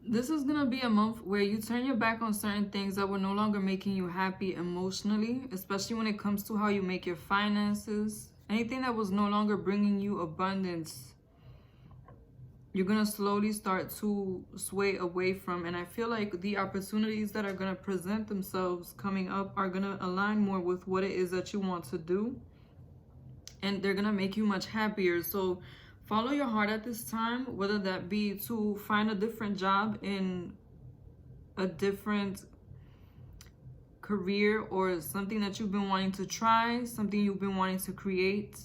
This is going to be a month where you turn your back on certain things that were no longer making you happy emotionally, especially when it comes to how you make your finances. Anything that was no longer bringing you abundance, you're going to slowly start to sway away from. And I feel like the opportunities that are going to present themselves coming up are going to align more with what it is that you want to do. And they're going to make you much happier. So follow your heart at this time, whether that be to find a different job in a different career, or something that you've been wanting to try, something you've been wanting to create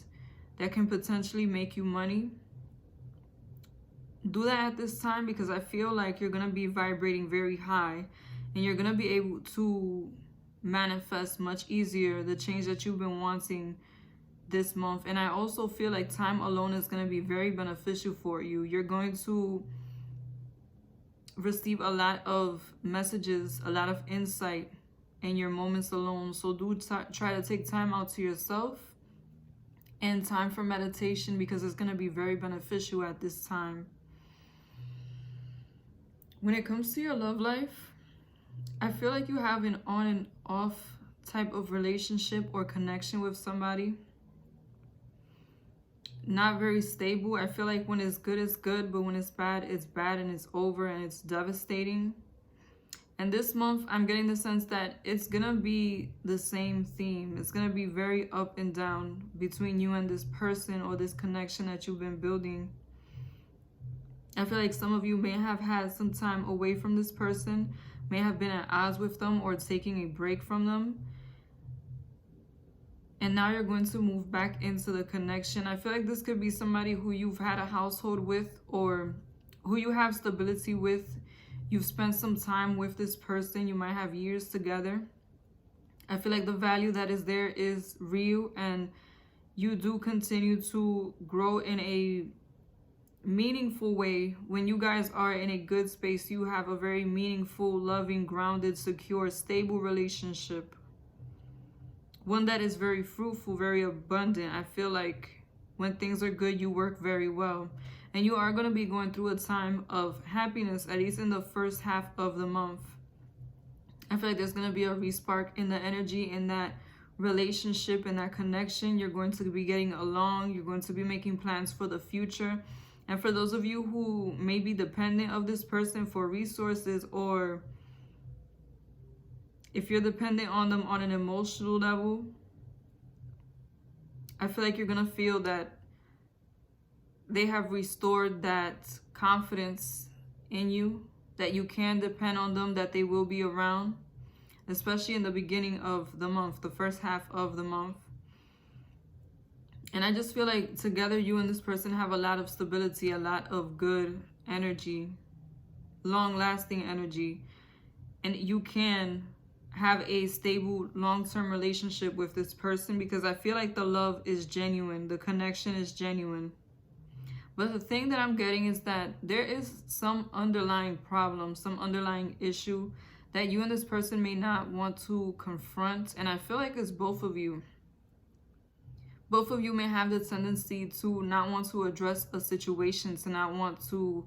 that can potentially make you money. Do that at this time, because I feel like you're going to be vibrating very high and you're going to be able to manifest much easier the change that you've been wanting this month. And I also feel like time alone is going to be very beneficial for you. You're going to receive a lot of messages, a lot of insight in your moments alone. So do try to take time out to yourself and time for meditation, because it's going to be very beneficial at this time. When it comes to your love life, I feel like you have an on and off type of relationship or connection with somebody. Not very stable. I feel like when it's good, but when it's bad and it's over and it's devastating. And this month, I'm getting the sense that it's gonna be the same theme. It's gonna be very up and down between you and this person or this connection that you've been building. I feel like some of you may have had some time away from this person, may have been at odds with them or taking a break from them. And now you're going to move back into the connection. I feel like this could be somebody who you've had a household with or who you have stability with. You've spent some time with this person. You might have years together. I feel like the value that is there is real, and you do continue to grow in a meaningful way. When you guys are in a good space, you have a very meaningful, loving, grounded, secure, stable relationship. One that is very fruitful, very abundant. I feel like when things are good, you work very well. And you are going to be going through a time of happiness, at least in the first half of the month. I feel like there's going to be a respark in the energy, in that relationship, in that connection. You're going to be getting along. You're going to be making plans for the future. And for those of you who may be dependent of this person for resources, or if you're dependent on them on an emotional level, I feel like you're going to feel that they have restored that confidence in you, that you can depend on them, that they will be around, especially in the beginning of the month, the first half of the month. And I just feel like together, you and this person have a lot of stability, a lot of good energy, long-lasting energy, and you can have a stable long-term relationship with this person, because I feel like the love is genuine, the connection is genuine. But the thing that I'm getting is that there is some underlying problem, some underlying issue that you and this person may not want to confront. And I feel like it's both of you. Both of you may have the tendency to not want to address a situation, to not want to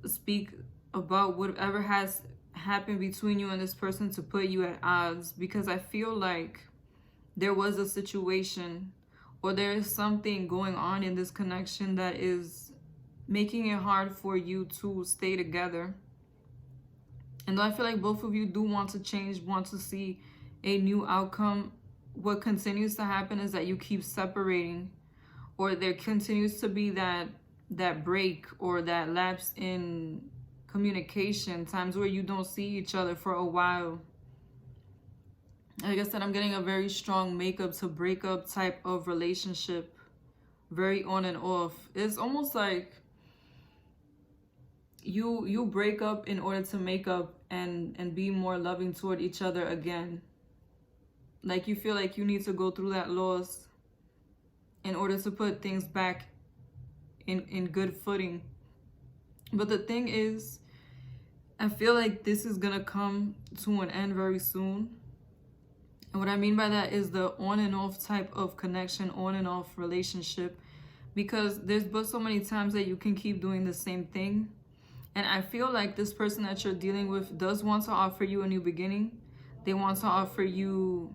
speak about whatever has happened between you and this person, to put you at odds, because I feel like there was a situation, or there is something going on in this connection that is making it hard for you to stay together. And though I feel like both of you do want to change, want to see a new outcome, what continues to happen is that you keep separating, or there continues to be that break or that lapse in communication, times where you don't see each other for a while. Like I said, I'm getting a very strong makeup to breakup type of relationship, very on and off. It's almost like you break up in order to make up and be more loving toward each other again. Like you feel like you need to go through that loss in order to put things back in good footing. But the thing is, I feel like this is gonna come to an end very soon. And what I mean by that is the on and off type of connection, on and off relationship, because there's but so many times that you can keep doing the same thing. And I feel like this person that you're dealing with does want to offer you a new beginning. They want to offer you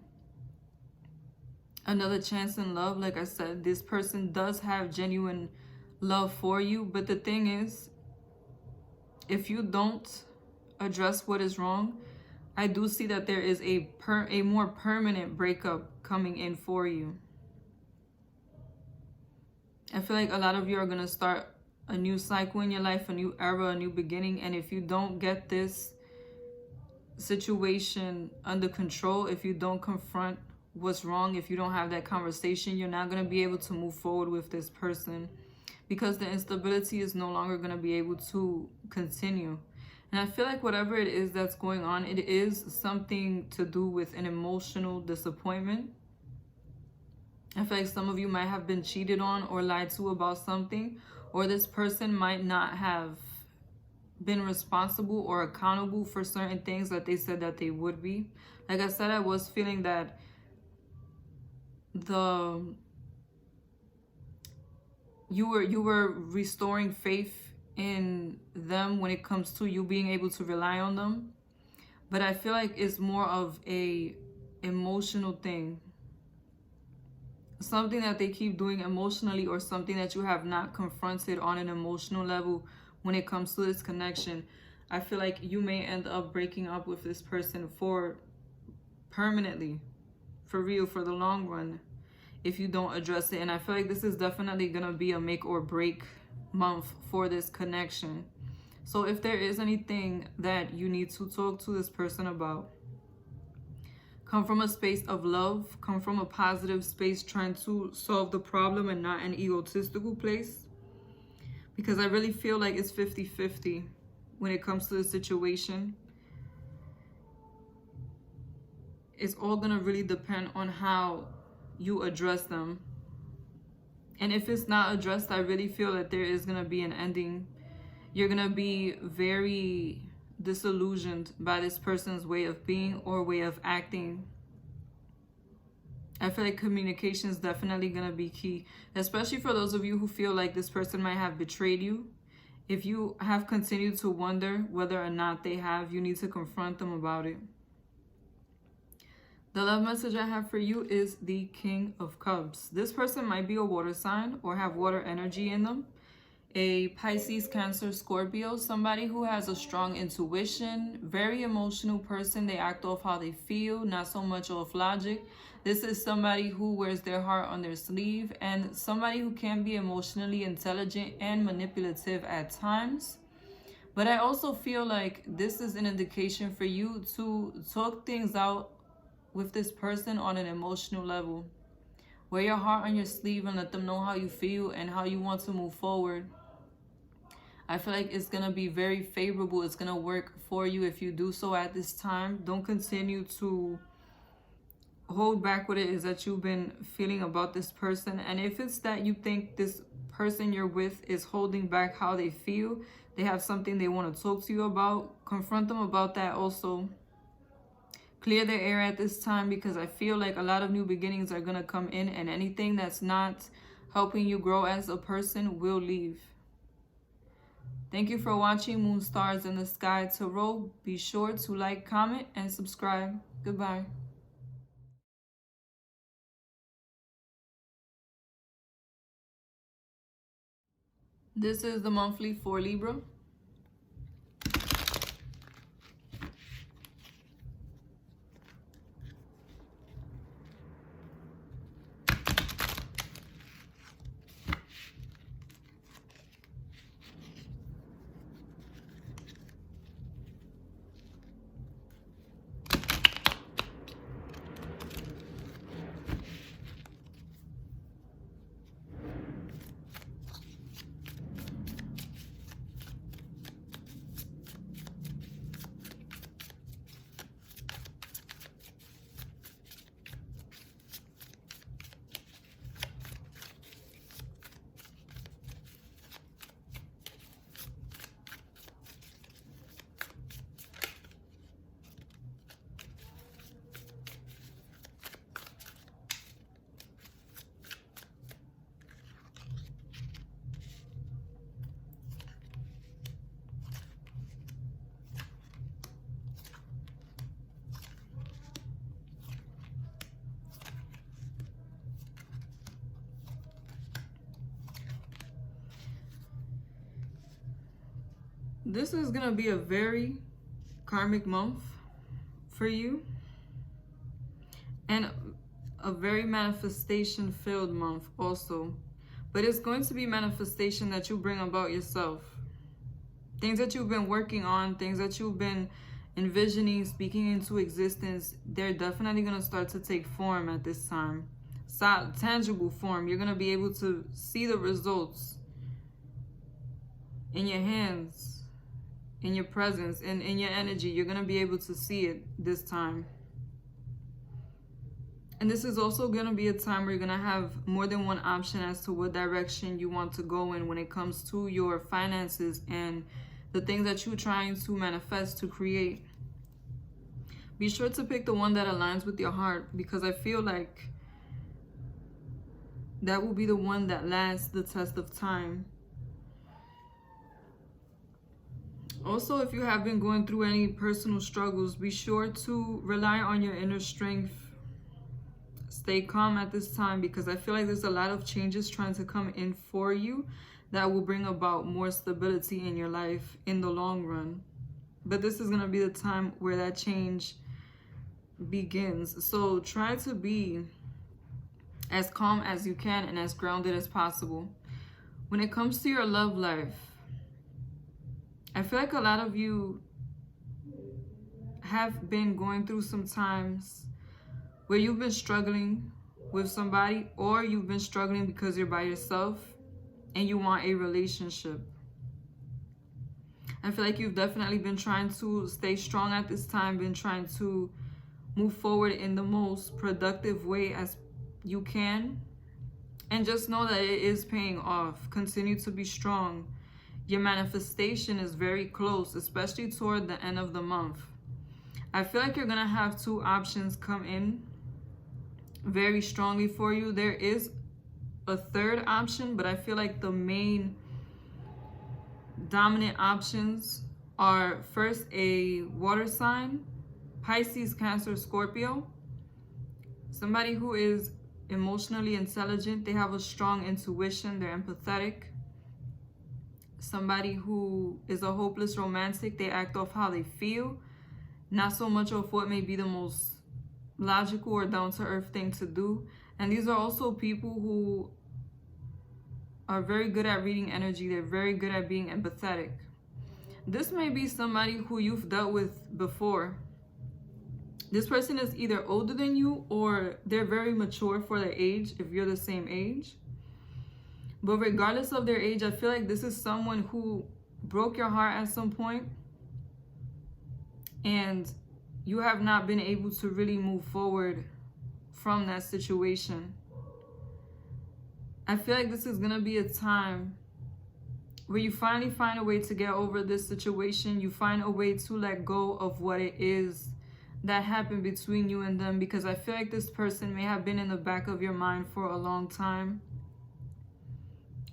another chance in love. Like I said, this person does have genuine love for you. But the thing is, if you don't address what is wrong, I do see that there is a more permanent breakup coming in for you. I feel like a lot of you are going to start a new cycle in your life, a new era, a new beginning. And if you don't get this situation under control, if you don't confront what's wrong, if you don't have that conversation, you're not going to be able to move forward with this person, because the instability is no longer going to be able to continue. And I feel like whatever it is that's going on, it is something to do with an emotional disappointment. I feel like some of you might have been cheated on or lied to about something, or this person might not have been responsible or accountable for certain things that they said that they would be. Like I said, I was feeling that you were restoring faith in them when it comes to you being able to rely on them. But I feel like it's more of a emotional thing. Something that they keep doing emotionally, or something that you have not confronted on an emotional level when it comes to this connection. I feel like you may end up breaking up with this person for permanently, for real, for the long run, if you don't address it. And I feel like this is definitely going to be a make or break month for this connection. So if there is anything that you need to talk to this person about, come from a space of love, come from a positive space trying to solve the problem and not an egotistical place. Because I really feel like it's 50-50 when it comes to the situation. It's all gonna really depend on how you address them. And if it's not addressed, I really feel that there is gonna be an ending. You're gonna be very disillusioned by this person's way of being or way of acting. I feel like communication is definitely gonna be key, especially for those of you who feel like this person might have betrayed you. If you have continued to wonder whether or not they have, you need to confront them about it. The love message I have for you is the King of Cups. This person might be a water sign or have water energy in them. A Pisces, Cancer, Scorpio, somebody who has a strong intuition, very emotional person. They act off how they feel, not so much off logic. This is somebody who wears their heart on their sleeve and somebody who can be emotionally intelligent and manipulative at times. But I also feel like this is an indication for you to talk things out with this person on an emotional level. Wear your heart on your sleeve and let them know how you feel and how you want to move forward. I feel like it's going to be very favorable. It's going to work for you if you do so at this time. Don't continue to hold back what it is that you've been feeling about this person. And if it's that you think this person you're with is holding back how they feel, they have something they want to talk to you about, confront them about that also. Clear the air at this time, because I feel like a lot of new beginnings are going to come in, and anything that's not helping you grow as a person will leave. Thank you for watching Moon Stars in the Sky Tarot. Be sure to like, comment, and subscribe. Goodbye. This is the monthly for Libra. This is going to be a very karmic month for you, and a very manifestation filled month also. But it's going to be manifestation that you bring about yourself. Things that you've been working on, things that you've been envisioning, speaking into existence, they're definitely going to start to take form at this time. Tangible form. You're going to be able to see the results in your hands, in your presence, and in your energy. You're going to be able to see it this time. And this is also going to be a time where you're going to have more than one option as to what direction you want to go in when it comes to your finances and the things that you're trying to manifest, to create. Be sure to pick the one that aligns with your heart, because I feel like that will be the one that lasts the test of time. Also, if you have been going through any personal struggles, be sure to rely on your inner strength. Stay calm at this time, because I feel like there's a lot of changes trying to come in for you that will bring about more stability in your life in the long run. But this is going to be the time where that change begins. So try to be as calm as you can and as grounded as possible. When it comes to your love life, I feel like a lot of you have been going through some times where you've been struggling with somebody, or you've been struggling because you're by yourself and you want a relationship. I feel like you've definitely been trying to stay strong at this time, been trying to move forward in the most productive way as you can. And just know that it is paying off. Continue to be strong. Your manifestation is very close, especially toward the end of the month. I feel like you're going to have two options come in very strongly for you. There is a third option, but I feel like the main dominant options are first a water sign, Pisces, Cancer, Scorpio. Somebody who is emotionally intelligent. They have a strong intuition. They're empathetic. Somebody who is a hopeless romantic. They act off how they feel, not so much of what may be the most logical or down-to-earth thing to do. And these are also people who are very good at reading energy. They're very good at being empathetic. This may be somebody who you've dealt with before. This person is either older than you or they're very mature for their age if you're the same age. But regardless of their age, I feel like this is someone who broke your heart at some point and you have not been able to really move forward from that situation. I feel like this is going to be a time where you finally find a way to get over this situation. You find a way to let go of what it is that happened between you and them, because I feel like this person may have been in the back of your mind for a long time.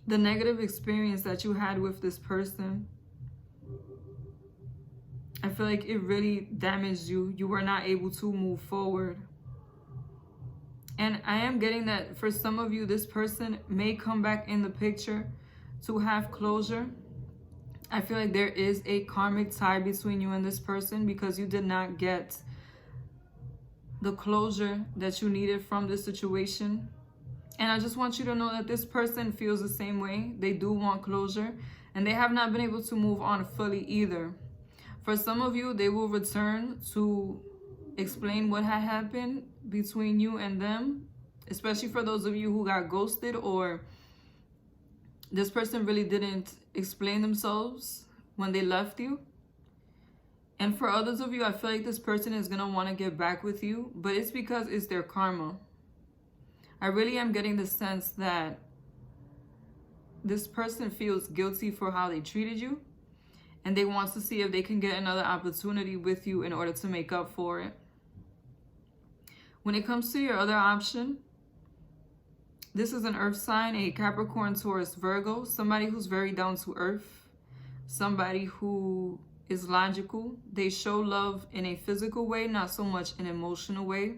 The negative experience that you had with this person, I feel like it really damaged you. You were not able to move forward. And I am getting that for some of you, this person may come back in the picture to have closure. I feel like there is a karmic tie between you and this person because you did not get the closure that you needed from this situation. And I just want you to know that this person feels the same way. They do want closure and they have not been able to move on fully either. For some of you, they will return to explain what had happened between you and them, especially for those of you who got ghosted or this person really didn't explain themselves when they left you. And for others of you, I feel like this person is going to want to get back with you, but it's because it's their karma. I really am getting the sense that this person feels guilty for how they treated you, and they want to see if they can get another opportunity with you in order to make up for it. When it comes to your other option, this is an earth sign, a Capricorn, Taurus, Virgo, somebody who's very down to earth, somebody who is logical. They show love in a physical way, not so much an emotional way.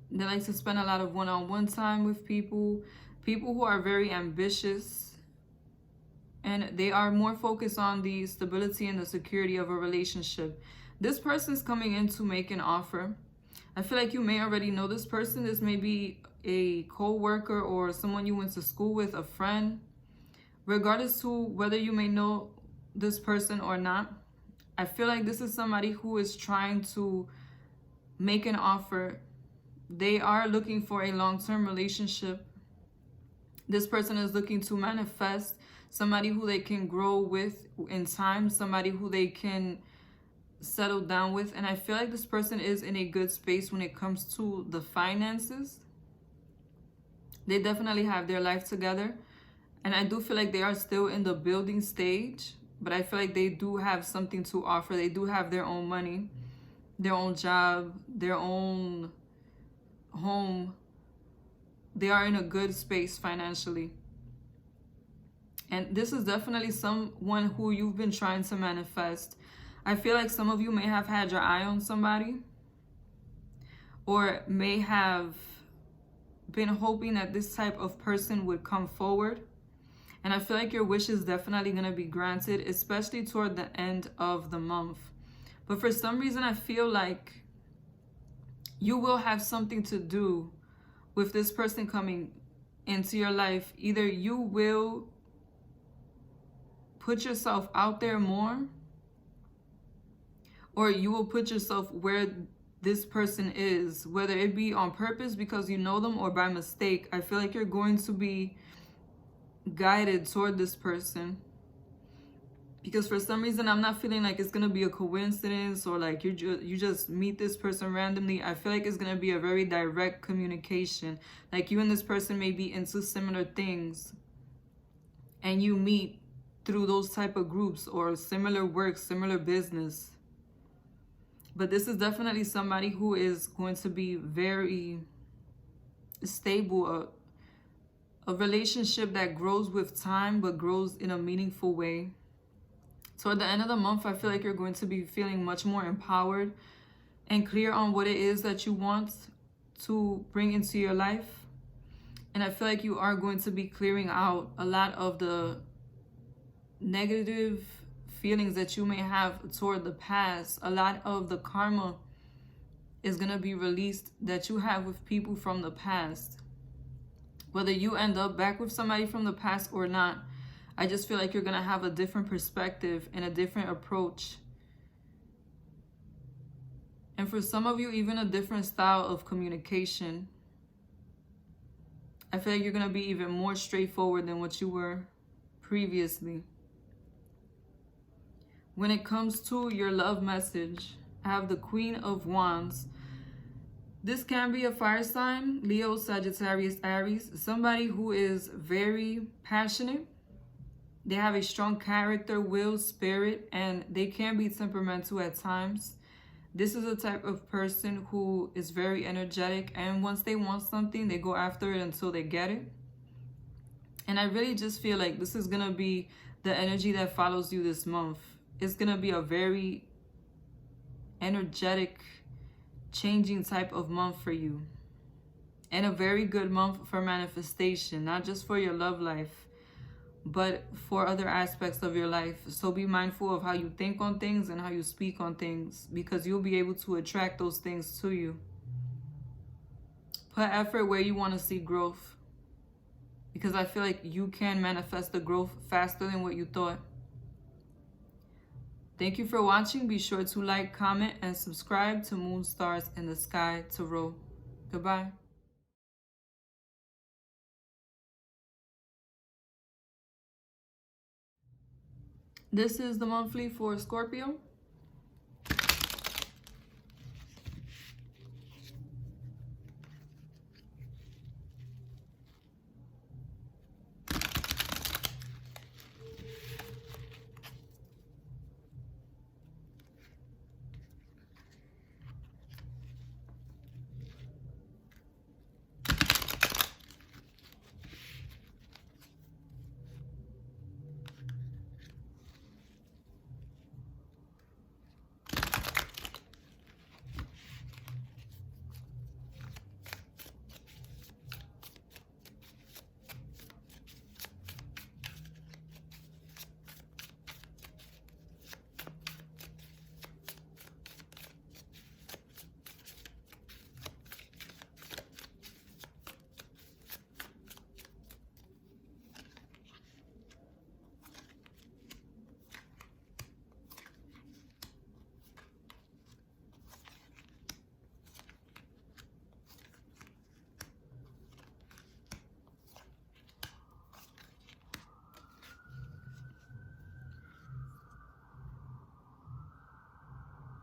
They like to spend a lot of one-on-one time with people who are very ambitious, and they are more focused on the stability and the security of a relationship. This person is coming in to make an offer. I feel like you may already know this person. This may be a co-worker or someone you went to school with, a friend. Regardless to whether you may know this person or not, I feel like this is somebody who is trying to make an offer. They are looking for a long-term relationship. This person is looking to manifest somebody who they can grow with in time, somebody who they can settle down with. And I feel like this person is in a good space when it comes to the finances. They definitely have their life together. And I do feel like they are still in the building stage, but I feel like they do have something to offer. They do have their own money, their own job, their own home. They are in a good space financially. And this is definitely someone who you've been trying to manifest. I feel like some of you may have had your eye on somebody, or may have been hoping that this type of person would come forward. And I feel like your wish is definitely going to be granted, especially toward the end of the month. But for some reason, I feel like you will have something to do with this person coming into your life, either you will put yourself out there more, or you will put yourself where this person is, whether it be on purpose because you know them or by mistake. I feel like you're going to be guided toward this person, because for some reason I'm not feeling like it's gonna be a coincidence, or like you just meet this person randomly. I feel like it's gonna be a very direct communication. Like you and this person may be into similar things, and you meet through those type of groups, or similar work, similar business. But this is definitely somebody who is going to be very stable, a relationship that grows with time, but grows in a meaningful way. So at the end of the month, I feel like you're going to be feeling much more empowered and clear on what it is that you want to bring into your life. And I feel like you are going to be clearing out a lot of the negative feelings that you may have toward the past. A lot of the karma is going to be released that you have with people from the past. Whether you end up back with somebody from the past or not, I just feel like you're going to have a different perspective and a different approach. And for some of you, even a different style of communication. I feel like you're going to be even more straightforward than what you were previously. When it comes to your love message, I have the Queen of Wands. This can be a fire sign, Leo, Sagittarius, Aries, somebody who is very passionate. They have a strong character, will, spirit, and they can be temperamental at times. This is a type of person who is very energetic, and once they want something, they go after it until they get it. And I really just feel like this is going to be the energy that follows you this month. It's going to be a very energetic, changing type of month for you. And a very good month for manifestation, not just for your love life, but for other aspects of your life. So be mindful of how you think on things and how you speak on things, because you'll be able to attract those things to you. Put effort where you want to see growth, because I feel like you can manifest the growth faster than what you thought. Thank you for watching. Be sure to like, comment, and subscribe to Moon Stars in the Sky Tarot. Goodbye. This is the monthly for Scorpio.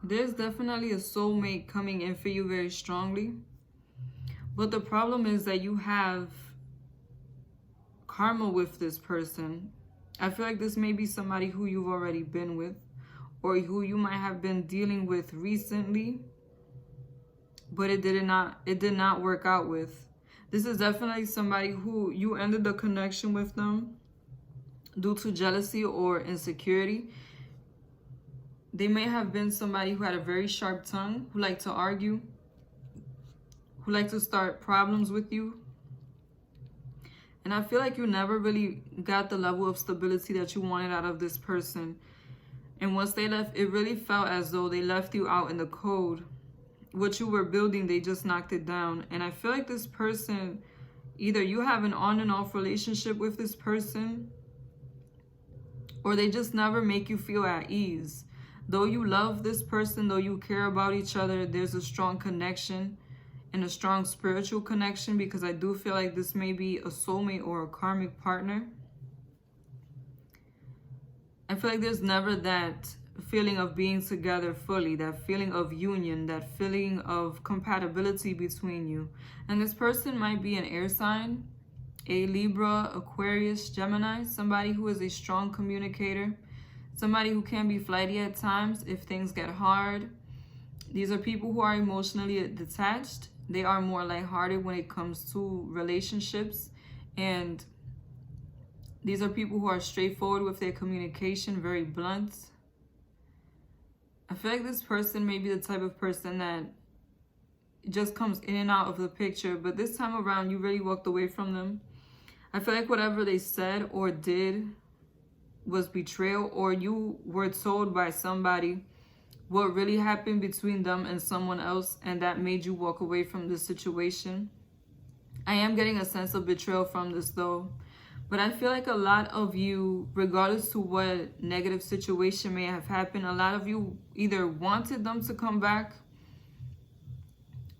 There's definitely a soulmate coming in for you very strongly. But the problem is that you have karma with this person. I feel like this may be somebody who you've already been with, or who you might have been dealing with recently, but it did not work out with. This is definitely somebody who you ended the connection with them due to jealousy or insecurity. They may have been somebody who had a very sharp tongue, who liked to argue, who liked to start problems with you. And I feel like you never really got the level of stability that you wanted out of this person. And once they left, it really felt as though they left you out in the cold. What you were building, they just knocked it down. And I feel like this person, either you have an on and off relationship with this person, or they just never make you feel at ease. Though you love this person, though you care about each other, there's a strong connection and a strong spiritual connection, because I do feel like this may be a soulmate or a karmic partner. I feel like there's never that feeling of being together fully, that feeling of union, that feeling of compatibility between you. And this person might be an air sign, a Libra, Aquarius, Gemini, somebody who is a strong communicator, somebody who can be flighty at times if things get hard. These are people who are emotionally detached. They are more lighthearted when it comes to relationships, and these are people who are straightforward with their communication, very blunt. I feel like this person may be the type of person that just comes in and out of the picture, but this time around you really walked away from them. I feel like whatever they said or did was betrayal, or you were told by somebody what really happened between them and someone else, and that made you walk away from this situation. I am getting a sense of betrayal from this though. But I feel like a lot of you, regardless to what negative situation may have happened, a lot of you either wanted them to come back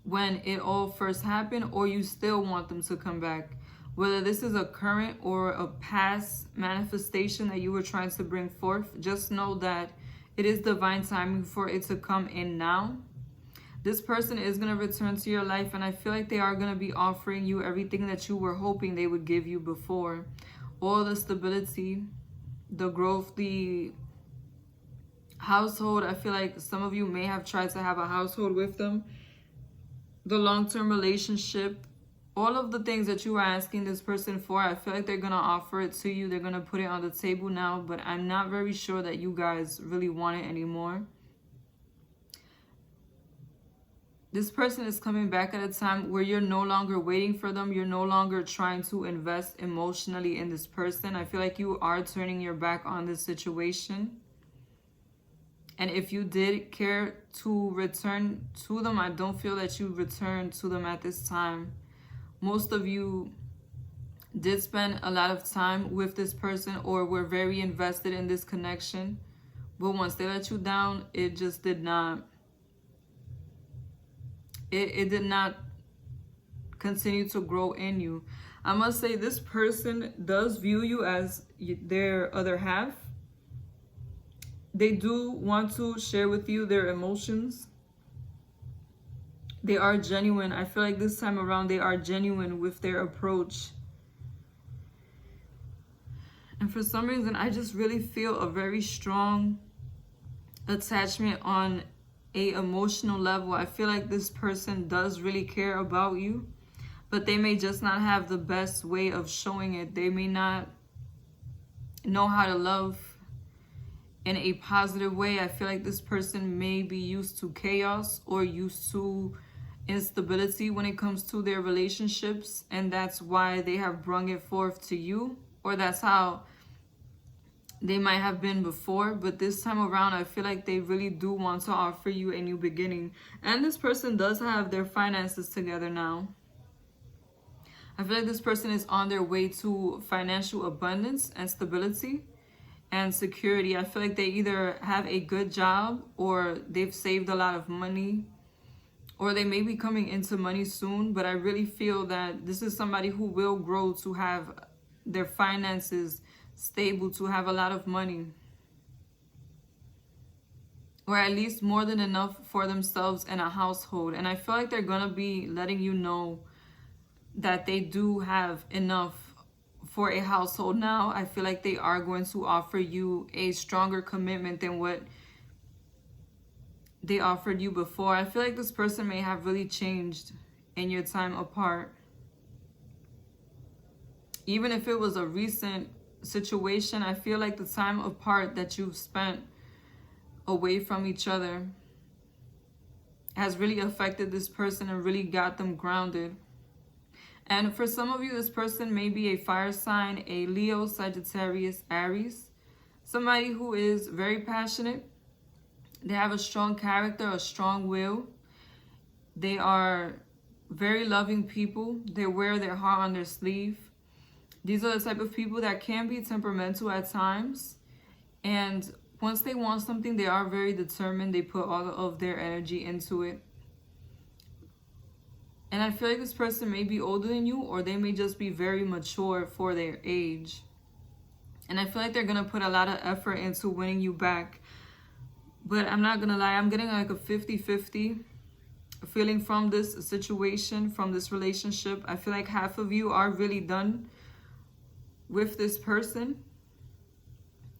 when it all first happened, or you still want them to come back. Whether this is a current or a past manifestation that you were trying to bring forth, just know that it is divine timing for it to come in now. This person is going to return to your life, and I feel like they are going to be offering you everything that you were hoping they would give you before. All the stability, the growth, the household. I feel like some of you may have tried to have a household with them. The long-term relationship. All of the things that you were asking this person for, I feel like they're going to offer it to you. They're going to put it on the table now, but I'm not very sure that you guys really want it anymore. This person is coming back at a time where you're no longer waiting for them. You're no longer trying to invest emotionally in this person. I feel like you are turning your back on this situation. And if you did care to return to them, I don't feel that you returned to them at this time. Most of you did spend a lot of time with this person or were very invested in this connection. But once they let you down, it just did not. It did not continue to grow in you. I must say, this person does view you as their other half. They do want to share with you their emotions. They are genuine. I feel like this time around they are genuine with their approach. And for some reason, I just really feel a very strong attachment on a emotional level. I feel like this person does really care about you, but they may just not have the best way of showing it. They may not know how to love in a positive way. I feel like this person may be used to chaos or used to instability when it comes to their relationships, and that's why they have brung it forth to you, or that's how they might have been before. But this time around, I feel like they really do want to offer you a new beginning. And this person does have their finances together now. I feel like this person is on their way to financial abundance and stability and security. I feel like they either have a good job, or they've saved a lot of money, or they may be coming into money soon. But I really feel that this is somebody who will grow to have their finances stable, to have a lot of money, or at least more than enough for themselves and a household. And I feel like they're gonna be letting you know that they do have enough for a household now. I feel like they are going to offer you a stronger commitment than what they offered you before. I feel like this person may have really changed in your time apart. Even if it was a recent situation, I feel like the time apart that you've spent away from each other has really affected this person and really got them grounded. And for some of you, this person may be a fire sign, a Leo, Sagittarius, Aries, somebody who is very passionate. They have a strong character, a strong will. They are very loving people. They wear their heart on their sleeve. These are the type of people that can be temperamental at times. And once they want something, they are very determined. They put all of their energy into it. And I feel like this person may be older than you, or they may just be very mature for their age. And I feel like they're going to put a lot of effort into winning you back. But I'm not going to lie, I'm getting like a 50-50 feeling from this situation, from this relationship. I feel like half of you are really done with this person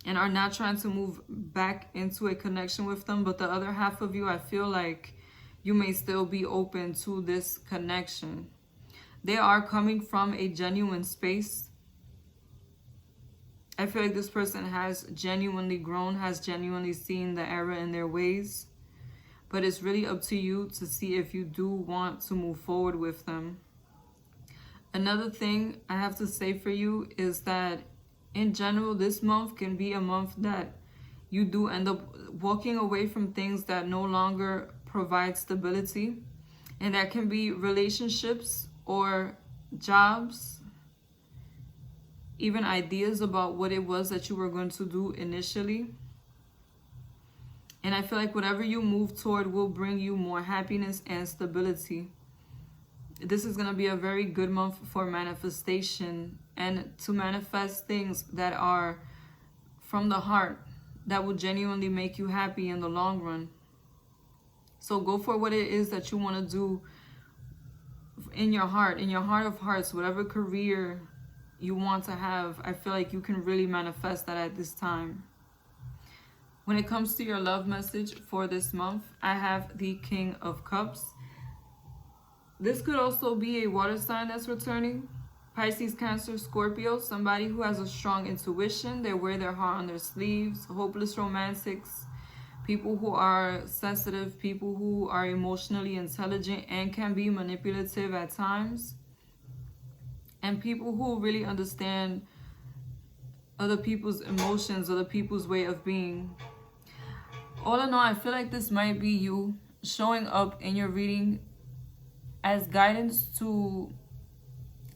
and are not trying to move back into a connection with them. But the other half of you, I feel like you may still be open to this connection. They are coming from a genuine space. I feel like this person has genuinely grown, has genuinely seen the error in their ways. But it's really up to you to see if you do want to move forward with them. Another thing I have to say for you is that in general, this month can be a month that you do end up walking away from things that no longer provide stability. And that can be relationships or jobs, even ideas about what it was that you were going to do initially. And I feel like whatever you move toward will bring you more happiness and stability. This is going to be a very good month for manifestation and to manifest things that are from the heart, that will genuinely make you happy in the long run. So go for what it is that you want to do in your heart of hearts, whatever career you want to have. I feel like you can really manifest that at this time. When it comes to your love message for this month, I have the King of Cups. This could also be a water sign that's returning. Pisces, Cancer, Scorpio, somebody who has a strong intuition. They wear their heart on their sleeves. Hopeless romantics. People who are sensitive. People who are emotionally intelligent and can be manipulative at times. And people who really understand other people's emotions, other people's way of being. All in all, I feel like this might be you showing up in your reading as guidance to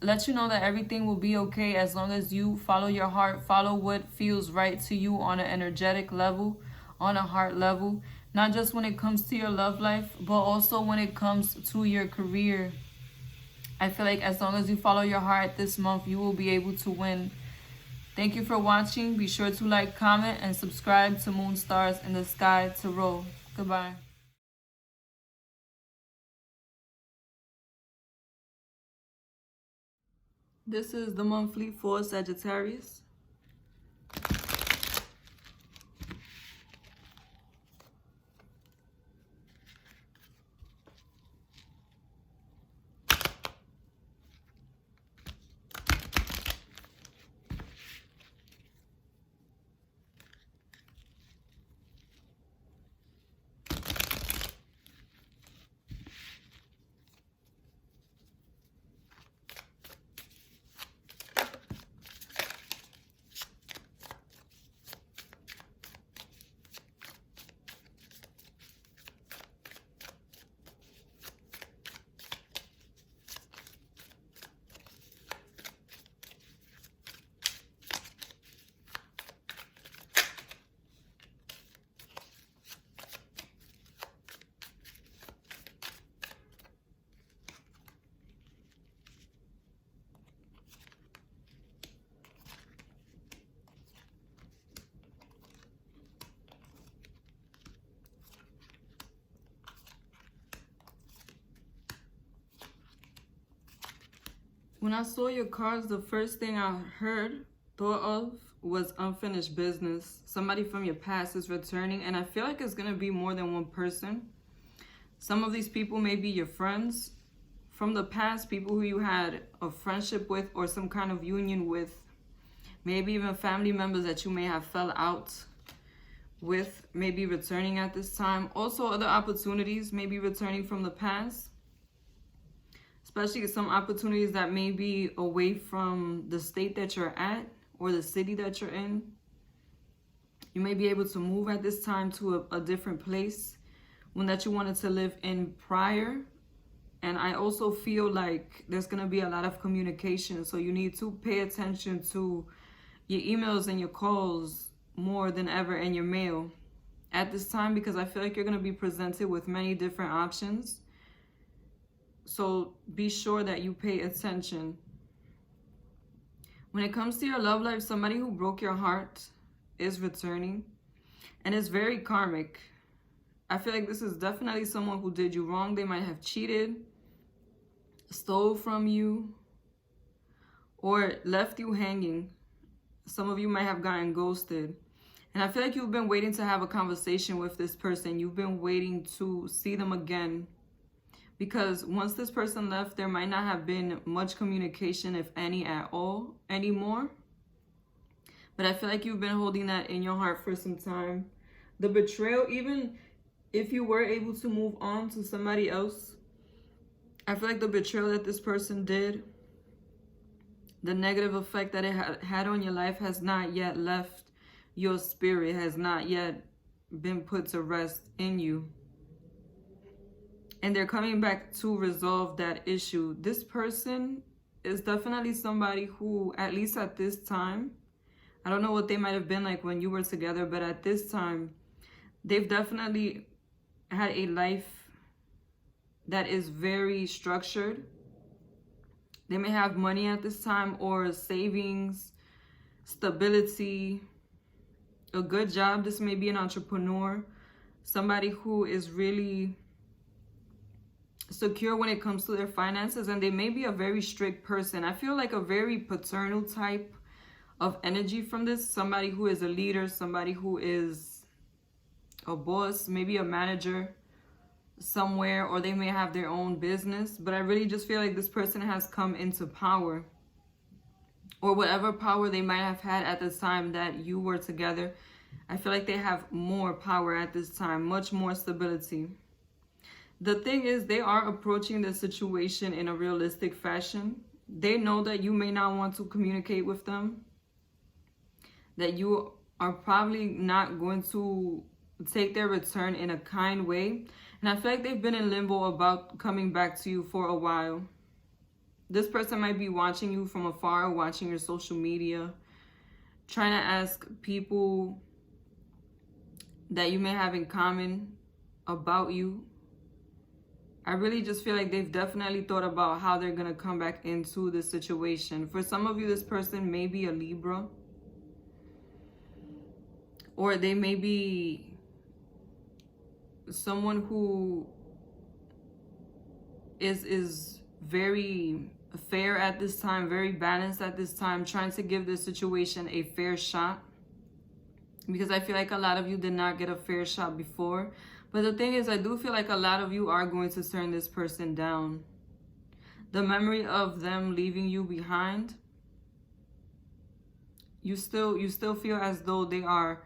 let you know that everything will be okay as long as you follow your heart, follow what feels right to you on an energetic level, on a heart level. Not just when it comes to your love life, but also when it comes to your career. I feel like as long as you follow your heart this month, you will be able to win. Thank you for watching. Be sure to like, comment, and subscribe to Moon Stars in the Sky Tarot. Goodbye. This is the monthly for Sagittarius. When I saw your cards, the first thing I thought of was unfinished business. Somebody from your past is returning, and I feel like it's going to be more than one person. Some of these people may be your friends from the past, people who you had a friendship with or some kind of union with. Maybe even family members that you may have fell out with, maybe returning at this time. Also, other opportunities may be returning from the past. Especially some opportunities that may be away from the state that you're at or the city that you're in. You may be able to move at this time to a different place, one that you wanted to live in prior. And I also feel like there's going to be a lot of communication. So you need to pay attention to your emails and your calls more than ever, and your mail at this time, because I feel like you're going to be presented with many different options. So be sure that you pay attention. When it comes to your love life, somebody who broke your heart is returning, and it's very karmic. I feel like this is definitely someone who did you wrong. They might have cheated, stole from you, or left you hanging. Some of you might have gotten ghosted. And I feel like you've been waiting to have a conversation with this person. You've been waiting to see them again. Because once this person left, there might not have been much communication, if any at all, anymore. But I feel like you've been holding that in your heart for some time. The betrayal, even if you were able to move on to somebody else, I feel like the betrayal that this person did, the negative effect that it had on your life has not yet left your spirit, has not yet been put to rest in you. And they're coming back to resolve that issue. This person is definitely somebody who, at least at this time, I don't know what they might have been like when you were together, but at this time, they've definitely had a life that is very structured. They may have money at this time, or savings, stability, a good job. This may be an entrepreneur, somebody who is really secure when it comes to their finances, and they may be a very strict person. I feel like a very paternal type of energy from this, somebody who is a leader, somebody who is a boss, maybe a manager somewhere, or they may have their own business. But I really just feel like this person has come into power, or whatever power they might have had at the time that you were together. I feel like they have more power at this time, much more stability. The thing is, they are approaching the situation in a realistic fashion. They know that you may not want to communicate with them, that you are probably not going to take their return in a kind way. And I feel like they've been in limbo about coming back to you for a while. This person might be watching you from afar, watching your social media, trying to ask people that you may have in common about you. I really just feel like they've definitely thought about how they're going to come back into this situation. For some of you, this person may be a Libra, or they may be someone who is very fair at this time, very balanced at this time, trying to give this situation a fair shot. Because I feel like a lot of you did not get a fair shot before. But the thing is, I do feel like a lot of you are going to turn this person down. The memory of them leaving you behind, you still feel as though they are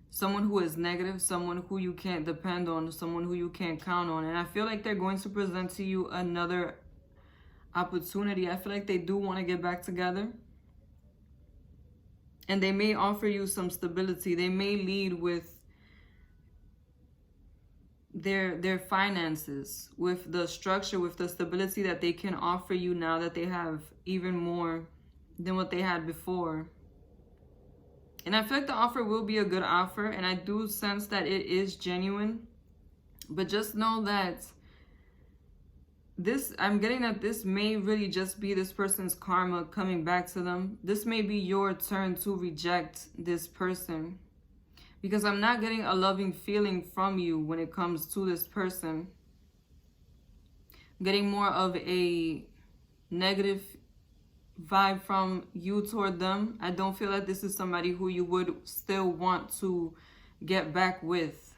someone who is negative, someone who you can't depend on, someone who you can't count on. And I feel like they're going to present to you another opportunity. I feel like they do want to get back together. And they may offer you some stability. They may lead with their finances, with the structure, with the stability that they can offer you now that they have even more than what they had before. And I feel like the offer will be a good offer, and I do sense that it is genuine. But just know that I'm getting that this may really just be this person's karma coming back to them. This may be your turn to reject this person, because I'm not getting a loving feeling from you when it comes to this person. I'm getting more of a negative vibe from you toward them. I don't feel like this is somebody who you would still want to get back with.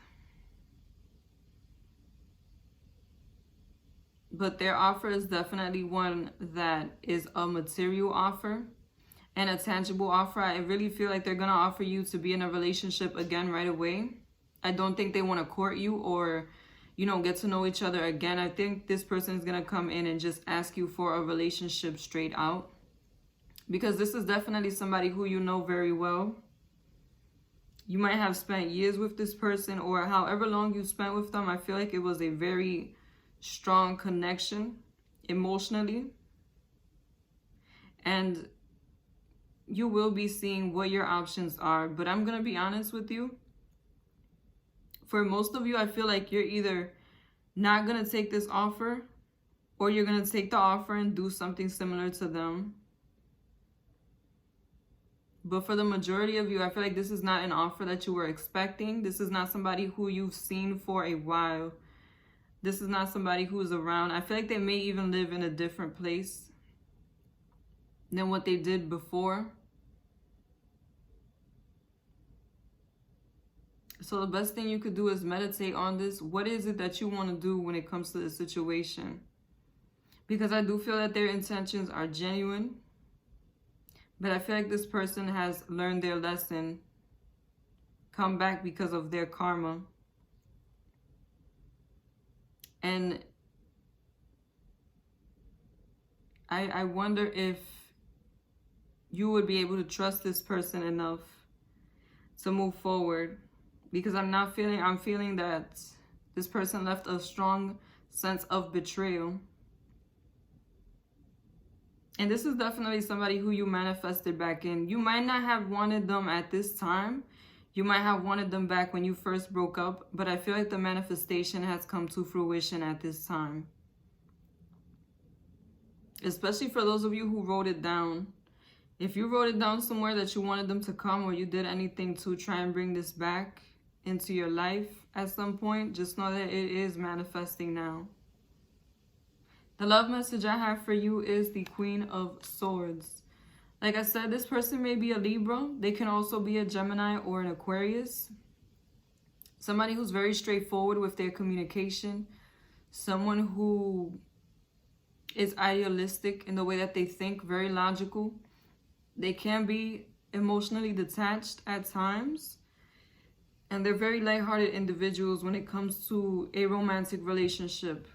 But their offer is definitely one that is a material offer and a tangible offer. I really feel like they're going to offer you to be in a relationship again right away. I don't think they want to court you or, get to know each other again. I think this person is going to come in and just ask you for a relationship straight out. Because this is definitely somebody who you know very well. You might have spent years with this person, or however long you spent with them. I feel like it was a very strong connection. emotionally. And you will be seeing what your options are. But I'm going to be honest with you. For most of you, I feel like you're either not going to take this offer, or you're going to take the offer and do something similar to them. But for the majority of you, I feel like this is not an offer that you were expecting. This is not somebody who you've seen for a while. This is not somebody who is around. I feel like they may even live in a different place than what they did before. So the best thing you could do is meditate on this. What is it that you want to do when it comes to this situation? Because I do feel that their intentions are genuine. But I feel like this person has learned their lesson, come back because of their karma. And I wonder if you would be able to trust this person enough to move forward. Because I'm feeling that this person left a strong sense of betrayal. And this is definitely somebody who you manifested back in. You might not have wanted them at this time. You might have wanted them back when you first broke up. But I feel like the manifestation has come to fruition at this time. Especially for those of you who wrote it down. If you wrote it down somewhere that you wanted them to come, or you did anything to try and bring this back into your life at some point, just know that it is manifesting now. The love message I have for you is the Queen of Swords. Like I said, this person may be a Libra. They can also be a Gemini or an Aquarius. Somebody who's very straightforward with their communication. Someone who is idealistic in the way that they think, very logical. They can be emotionally detached at times. And they're very lighthearted individuals when it comes to a romantic relationship.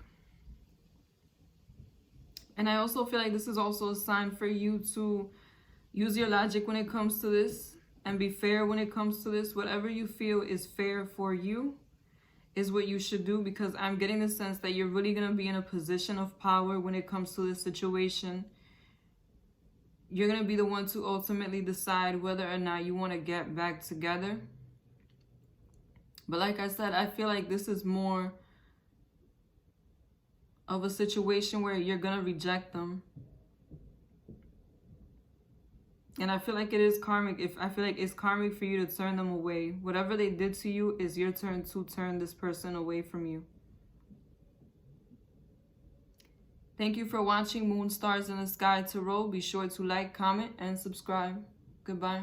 And I also feel like this is also a sign for you to use your logic when it comes to this and be fair when it comes to this. Whatever you feel is fair for you is what you should do, because I'm getting the sense that you're really going to be in a position of power when it comes to this situation. You're going to be the one to ultimately decide whether or not you want to get back together. But like I said, I feel like this is more of a situation where you're going to reject them. And I feel like it is karmic. I feel like it's karmic for you to turn them away. Whatever they did to you is your turn to turn this person away from you. Thank you for watching Moon Stars in the Sky Tarot. Be sure to like, comment, and subscribe. Goodbye.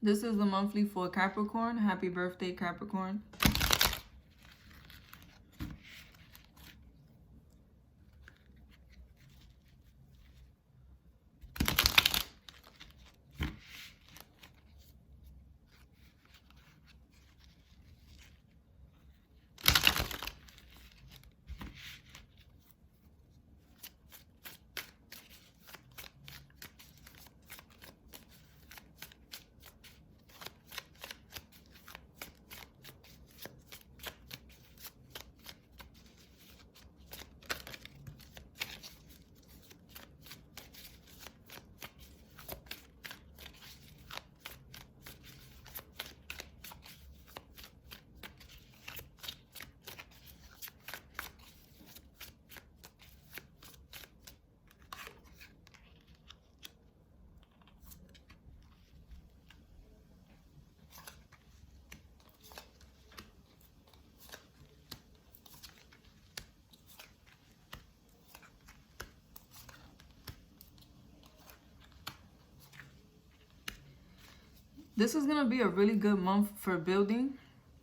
This is the monthly for Capricorn. Happy birthday, Capricorn. This is going to be a really good month for building.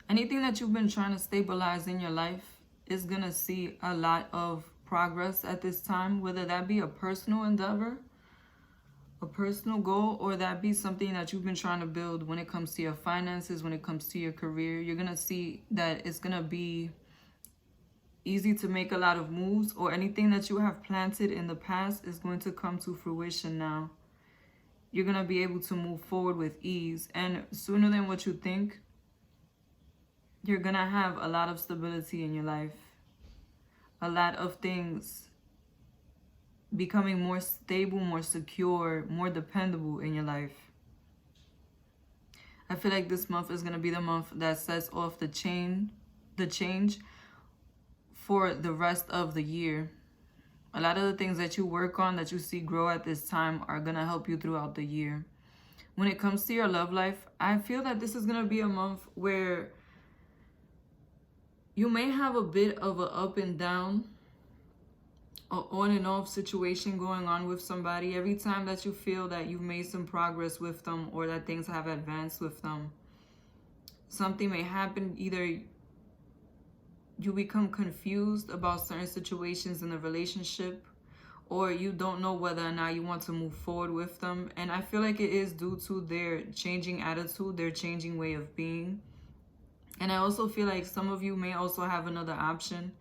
Anything that you've been trying to stabilize in your life is going to see a lot of progress at this time, whether that be a personal endeavor, a personal goal, or that be something that you've been trying to build when it comes to your finances, when it comes to your career. You're going to see that it's going to be easy to make a lot of moves, or anything that you have planted in the past is going to come to fruition now. You're going to be able to move forward with ease and sooner than what you think. you're gonna have a lot of stability in your life. A lot of things becoming more stable, more secure, more dependable in your life. I feel like this month is gonna be the month that sets off the change for the rest of the year. A lot of the things that you work on, that you see grow at this time, are gonna help you throughout the year. When it comes to your love life, I feel that this is gonna be a month where you may have a bit of an up and down, an on and off situation going on with somebody. Every time that you feel that you've made some progress with them or that things have advanced with them, something may happen. Either you become confused about certain situations in the relationship, or you don't know whether or not you want to move forward with them. And I feel like it is due to their changing attitude, their changing way of being. And I also feel like some of you may also have another option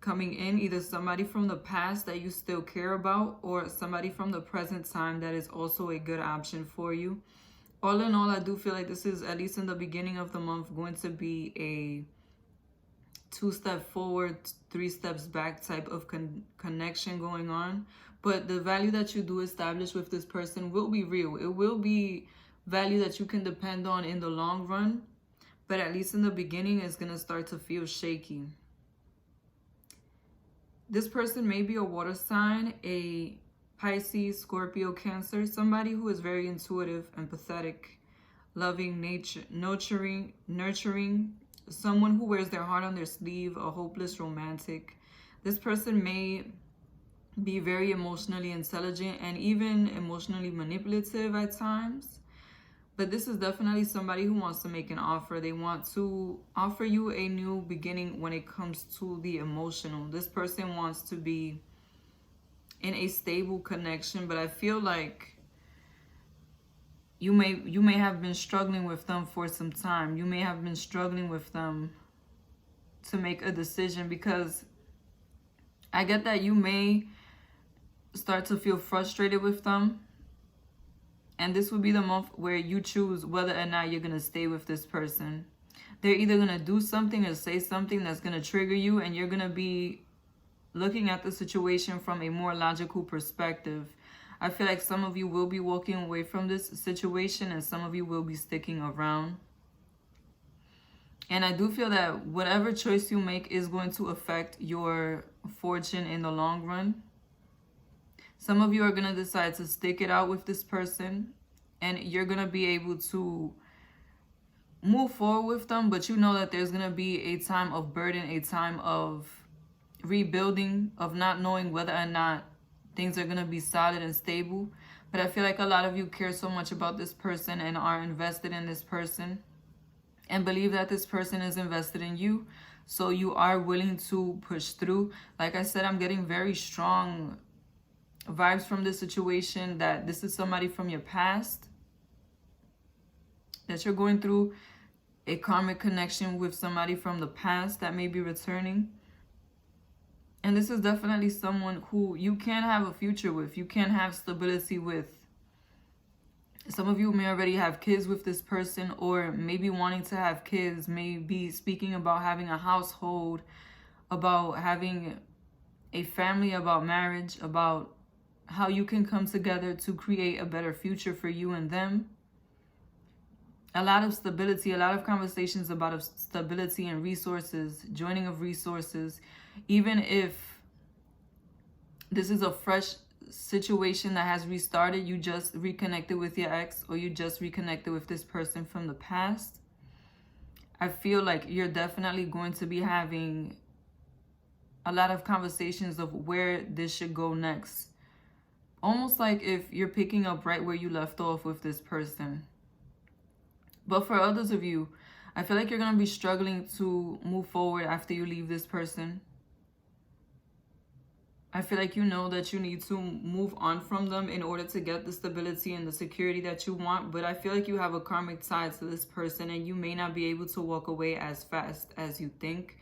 coming in, either somebody from the past that you still care about, or somebody from the present time that is also a good option for you. All in all, I do feel like this is, at least in the beginning of the month, going to be a 2-step forward, 3 steps back type of connection going on. But the value that you do establish with this person will be real. It will be value that you can depend on in the long run. But at least in the beginning, it's going to start to feel shaky. This person may be a water sign, a Pisces, Scorpio, Cancer, somebody who is very intuitive, empathetic, loving, nurturing, someone who wears their heart on their sleeve, a hopeless romantic. This person may be very emotionally intelligent and even emotionally manipulative at times. But this is definitely somebody who wants to make an offer. They want to offer you a new beginning when it comes to the emotional. This person wants to be in a stable connection, but I feel like you may have been struggling with them for some time. You may have been struggling with them to make a decision, because I get that you may start to feel frustrated with them. And this would be the month where you choose whether or not you're going to stay with this person. They're either going to do something or say something that's going to trigger you, and you're going to be looking at the situation from a more logical perspective. I feel like some of you will be walking away from this situation, and some of you will be sticking around. And I do feel that whatever choice you make is going to affect your fortune in the long run. Some of you are going to decide to stick it out with this person, and you're going to be able to move forward with them, but you know that there's going to be a time of burden, a time of rebuilding, of not knowing whether or not things are going to be solid and stable. But I feel like a lot of you care so much about this person and are invested in this person and believe that this person is invested in you. So you are willing to push through. Like I said, I'm getting very strong vibes from this situation that this is somebody from your past, that you're going through a karmic connection with somebody from the past that may be returning. And this is definitely someone who you can have a future with, you can have stability with. Some of you may already have kids with this person, or maybe wanting to have kids, maybe speaking about having a household, about having a family, about marriage, about how you can come together to create a better future for you and them. A lot of stability, a lot of conversations about stability and resources, joining of resources. Even if this is a fresh situation that has restarted, you just reconnected with your ex, or you just reconnected with this person from the past, I feel like you're definitely going to be having a lot of conversations of where this should go next. Almost like if you're picking up right where you left off with this person. But for others of you, I feel like you're going to be struggling to move forward after you leave this person. I feel like you know that you need to move on from them in order to get the stability and the security that you want. But I feel like you have a karmic tie to this person, and you may not be able to walk away as fast as you think.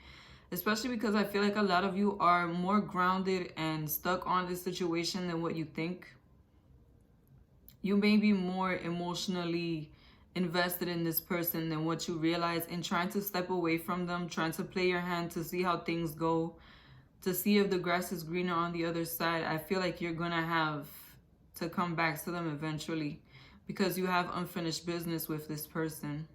Especially because I feel like a lot of you are more grounded and stuck on this situation than what you think. You may be more emotionally invested in this person than what you realize, and trying to step away from them, trying to play your hand to see how things go, to see if the grass is greener on the other side. I feel like you're gonna have to come back to them eventually because you have unfinished business with this person.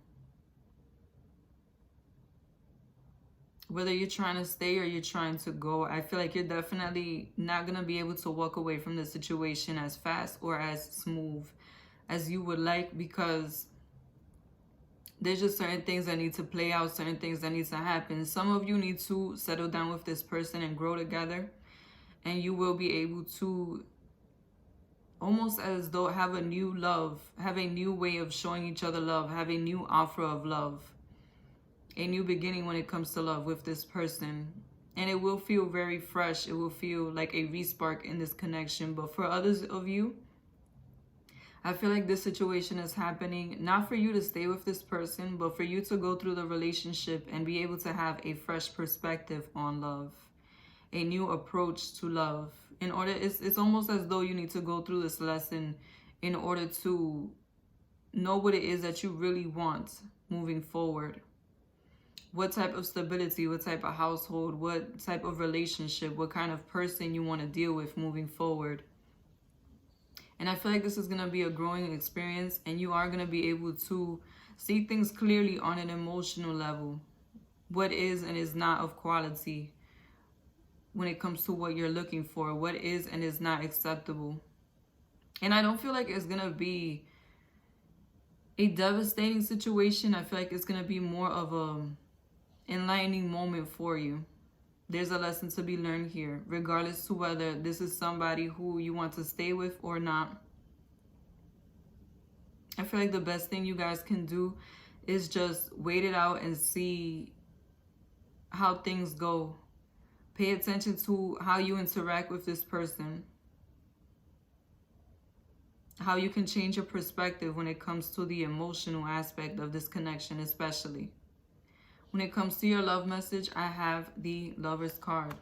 Whether you're trying to stay or you're trying to go, I feel like you're definitely not going to be able to walk away from the situation as fast or as smooth as you would like, because there's just certain things that need to play out, certain things that need to happen. Some of you need to settle down with this person and grow together, and you will be able to almost as though have a new love, have a new way of showing each other love, have a new offer of love, a new beginning when it comes to love with this person. And it will feel very fresh. It will feel like a respark in this connection. But for others of you, I feel like this situation is happening not for you to stay with this person, but for you to go through the relationship and be able to have a fresh perspective on love, a new approach to love. In order, it's almost as though you need to go through this lesson in order to know what it is that you really want moving forward. What type of stability, what type of household, what type of relationship, what kind of person you want to deal with moving forward. And I feel like this is going to be a growing experience, and you are going to be able to see things clearly on an emotional level. What is and is not of quality when it comes to what you're looking for, what is and is not acceptable. And I don't feel like it's going to be a devastating situation. I feel like it's going to be more of a enlightening moment for you. There's a lesson to be learned here, regardless to whether this is somebody who you want to stay with or not. I feel like the best thing you guys can do is just wait it out and see how things go. Pay attention to how you interact with this person, how you can change your perspective when it comes to the emotional aspect of this connection, especially. When it comes to your love message, I have the Lover's card.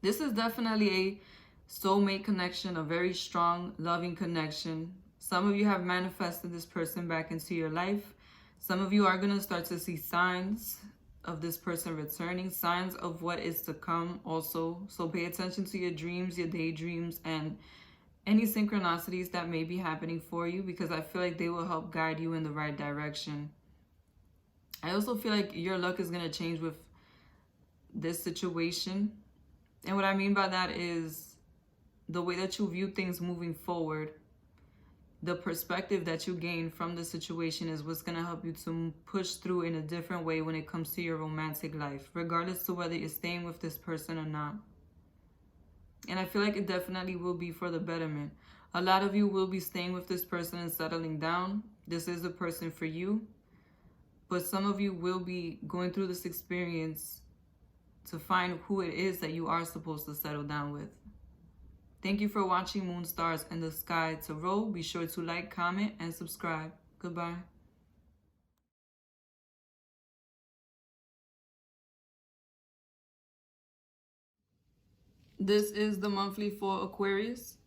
This is definitely a soulmate connection, a very strong, loving connection. Some of you have manifested this person back into your life. Some of you are going to start to see signs of this person returning, signs of what is to come also. So pay attention to your dreams, your daydreams, and any synchronicities that may be happening for you, because I feel like they will help guide you in the right direction. I also feel like your luck is going to change with this situation. And what I mean by that is the way that you view things moving forward, the perspective that you gain from the situation is what's going to help you to push through in a different way when it comes to your romantic life, regardless to whether you're staying with this person or not. And I feel like it definitely will be for the betterment. A lot of you will be staying with this person and settling down. This is a person for you. But some of you will be going through this experience to find who it is that you are supposed to settle down with. Thank you for watching Moon Stars in the Sky Tarot. Be sure to like, comment, and subscribe. Goodbye. This is the monthly for Aquarius.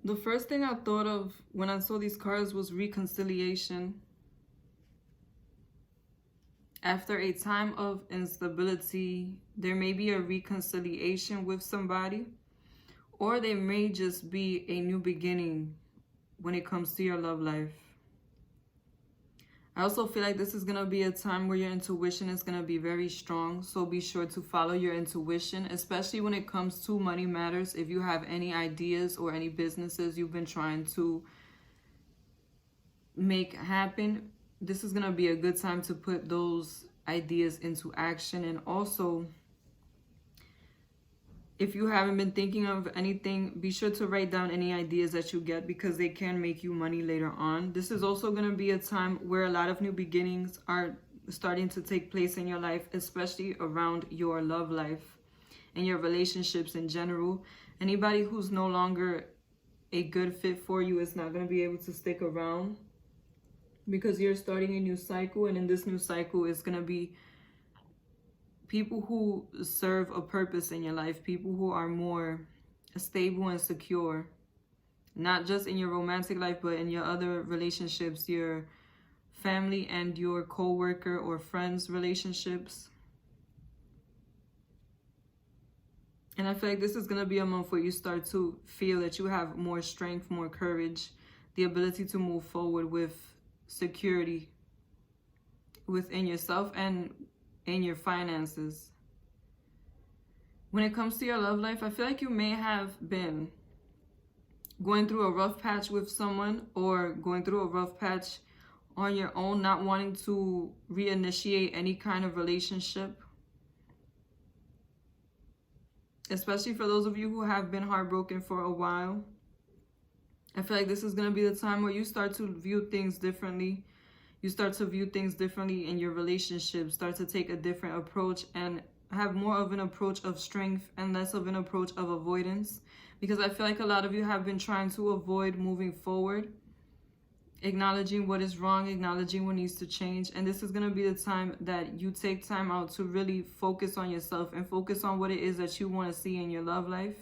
The first thing I thought of when I saw these cards was reconciliation. After a time of instability, there may be a reconciliation with somebody, or there may just be a new beginning when it comes to your love life. I also feel like this is going to be a time where your intuition is going to be very strong. So be sure to follow your intuition, especially when it comes to money matters. If you have any ideas or any businesses you've been trying to make happen, this is going to be a good time to put those ideas into action. And also, if you haven't been thinking of anything, be sure to write down any ideas that you get, because they can make you money later on. This is also going to be a time where a lot of new beginnings are starting to take place in your life, especially around your love life and your relationships in general. Anybody who's no longer a good fit for you is not going to be able to stick around, because you're starting a new cycle, and in this new cycle is going to be people who serve a purpose in your life, people who are more stable and secure, not just in your romantic life, but in your other relationships, your family and your co-worker or friends relationships. And I feel like this is going to be a month where you start to feel that you have more strength, more courage, the ability to move forward with security within yourself and in your finances. When it comes to your love life, I feel like you may have been going through a rough patch with someone, or going through a rough patch on your own, not wanting to reinitiate any kind of relationship. Especially for those of you who have been heartbroken for a while. I feel like this is going to be the time where you start to view things differently. You start to view things differently in your relationship, start to take a different approach and have more of an approach of strength and less of an approach of avoidance. Because I feel like a lot of you have been trying to avoid moving forward, acknowledging what is wrong, acknowledging what needs to change. And this is going to be the time that you take time out to really focus on yourself and focus on what it is that you want to see in your love life,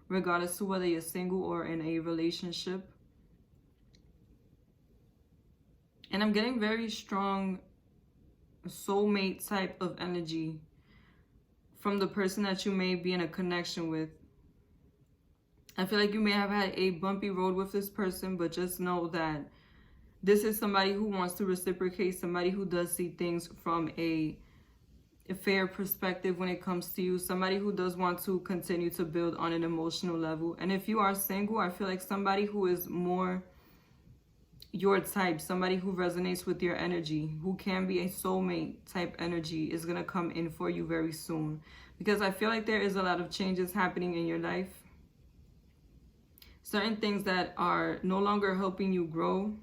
regardless to whether you're single or in a relationship. And I'm getting very strong soulmate type of energy from the person that you may be in a connection with. I feel like you may have had a bumpy road with this person, but just know that this is somebody who wants to reciprocate, somebody who does see things from a fair perspective when it comes to you, somebody who does want to continue to build on an emotional level. And if you are single, I feel like somebody who is more your type, somebody who resonates with your energy, who can be a soulmate type energy, is going to come in for you very soon. Because I feel like there is a lot of changes happening in your life. Certain things that are no longer helping you grow,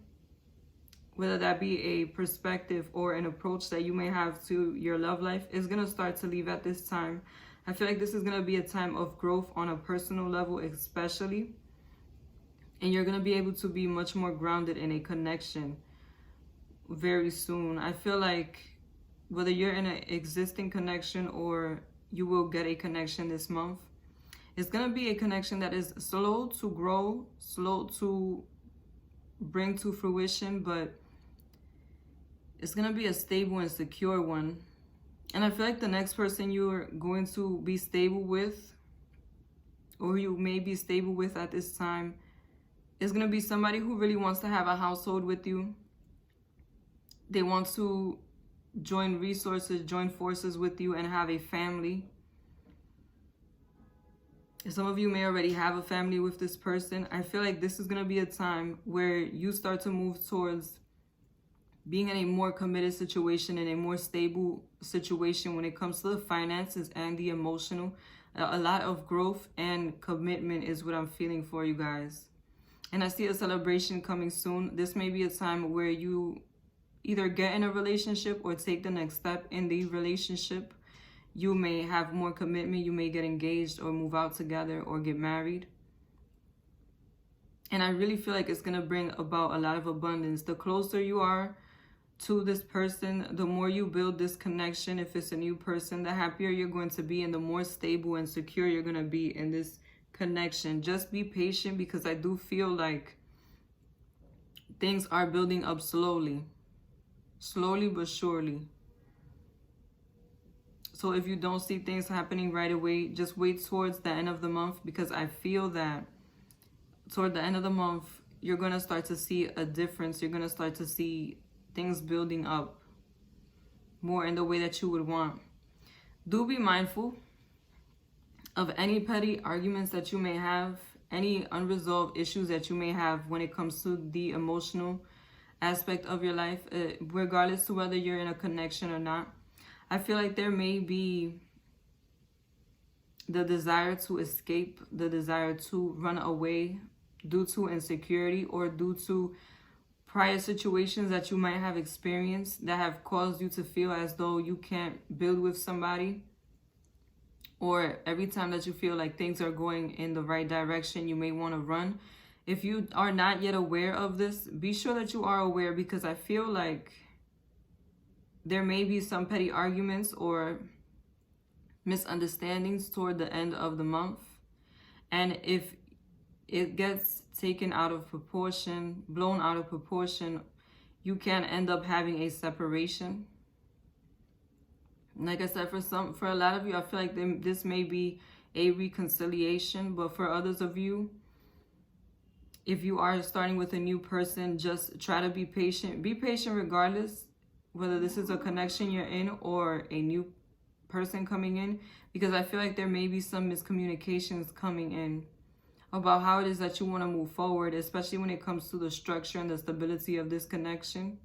whether that be a perspective or an approach that you may have to your love life, is going to start to leave at this time. I feel like this is going to be a time of growth on a personal level especially. And you're going to be able to be much more grounded in a connection very soon. I feel like whether you're in an existing connection or you will get a connection this month, it's going to be a connection that is slow to grow, slow to bring to fruition, but it's going to be a stable and secure one. And I feel like the next person you're going to be stable with, or you may be stable with at this time, is going to be somebody who really wants to have a household with you. They want to join resources, join forces with you and have a family. Some of you may already have a family with this person. I feel like this is going to be a time where you start to move towards being in a more committed situation, in a more stable situation when it comes to the finances and the emotional. A lot of growth and commitment is what I'm feeling for you guys. And I see a celebration coming soon. This may be a time where you either get in a relationship or take the next step in the relationship. You may have more commitment. You may get engaged or move out together or get married. And I really feel like it's going to bring about a lot of abundance. The closer you are to this person, the more you build this connection. If it's a new person, the happier you're going to be and the more stable and secure you're going to be in this connection. Just be patient, because I do feel like things are building up slowly but surely. So if you don't see things happening right away, just wait towards the end of the month, because I feel that toward the end of the month, you're going to start to see a difference. You're going to start to see things building up more in the way that you would want. Do be mindful of any petty arguments that you may have, any unresolved issues that you may have when it comes to the emotional aspect of your life, regardless to whether you're in a connection or not. I feel like there may be the desire to escape, the desire to run away due to insecurity or due to prior situations that you might have experienced that have caused you to feel as though you can't build with somebody. Or every time that you feel like things are going in the right direction, you may want to run. If you are not yet aware of this, be sure that you are aware, because I feel like there may be some petty arguments or misunderstandings toward the end of the month. And if it gets taken out of proportion, blown out of proportion, you can end up having a separation. Like I said, for a lot of you, I feel like this may be a reconciliation, but for others of you, if you are starting with a new person, just try to be patient. Be patient regardless, whether this is a connection you're in or a new person coming in, because I feel like there may be some miscommunications coming in about how it is that you want to move forward, especially when it comes to the structure and the stability of this connection.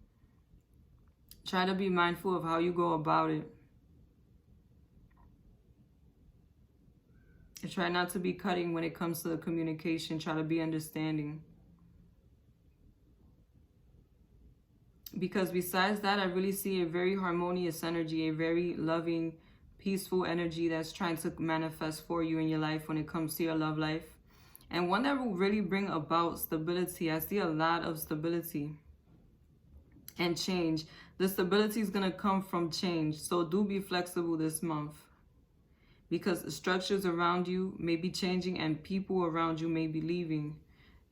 Try to be mindful of how you go about it. Try not to be cutting when it comes to the communication. Try to be understanding. Because besides that, I really see a very harmonious energy, a very loving, peaceful energy that's trying to manifest for you in your life when it comes to your love life. And one that will really bring about stability. I see a lot of stability and change. The stability is going to come from change. So do be flexible this month, because the structures around you may be changing and people around you may be leaving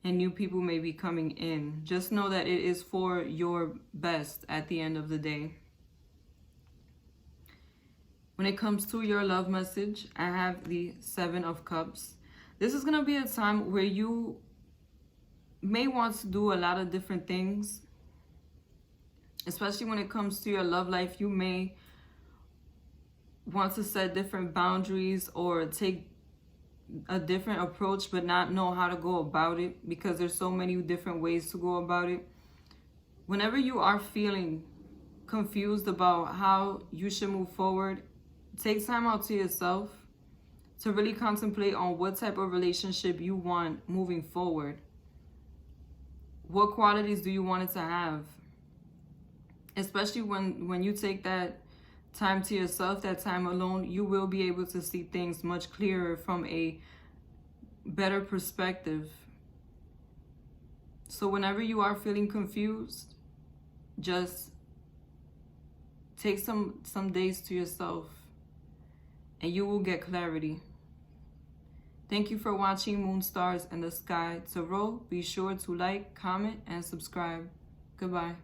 and new people may be coming in. Just know that it is for your best at the end of the day. When it comes to your love message, I have the 7 of Cups. This is going to be a time where you may want to do a lot of different things, especially when it comes to your love life. You may want to set different boundaries or take a different approach, but not know how to go about it, because there's so many different ways to go about it. Whenever you are feeling confused about how you should move forward, take time out to yourself to really contemplate on what type of relationship you want moving forward. What qualities do you want it to have? Especially when you take that time to yourself, that time alone, you will be able to see things much clearer from a better perspective. So whenever you are feeling confused, just take some days to yourself and you will get clarity. Thank you for watching Moon Stars in the Sky Tarot. Be sure to like, comment, and subscribe. Goodbye.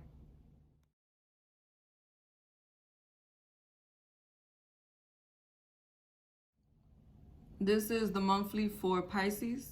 This is the monthly for Pisces.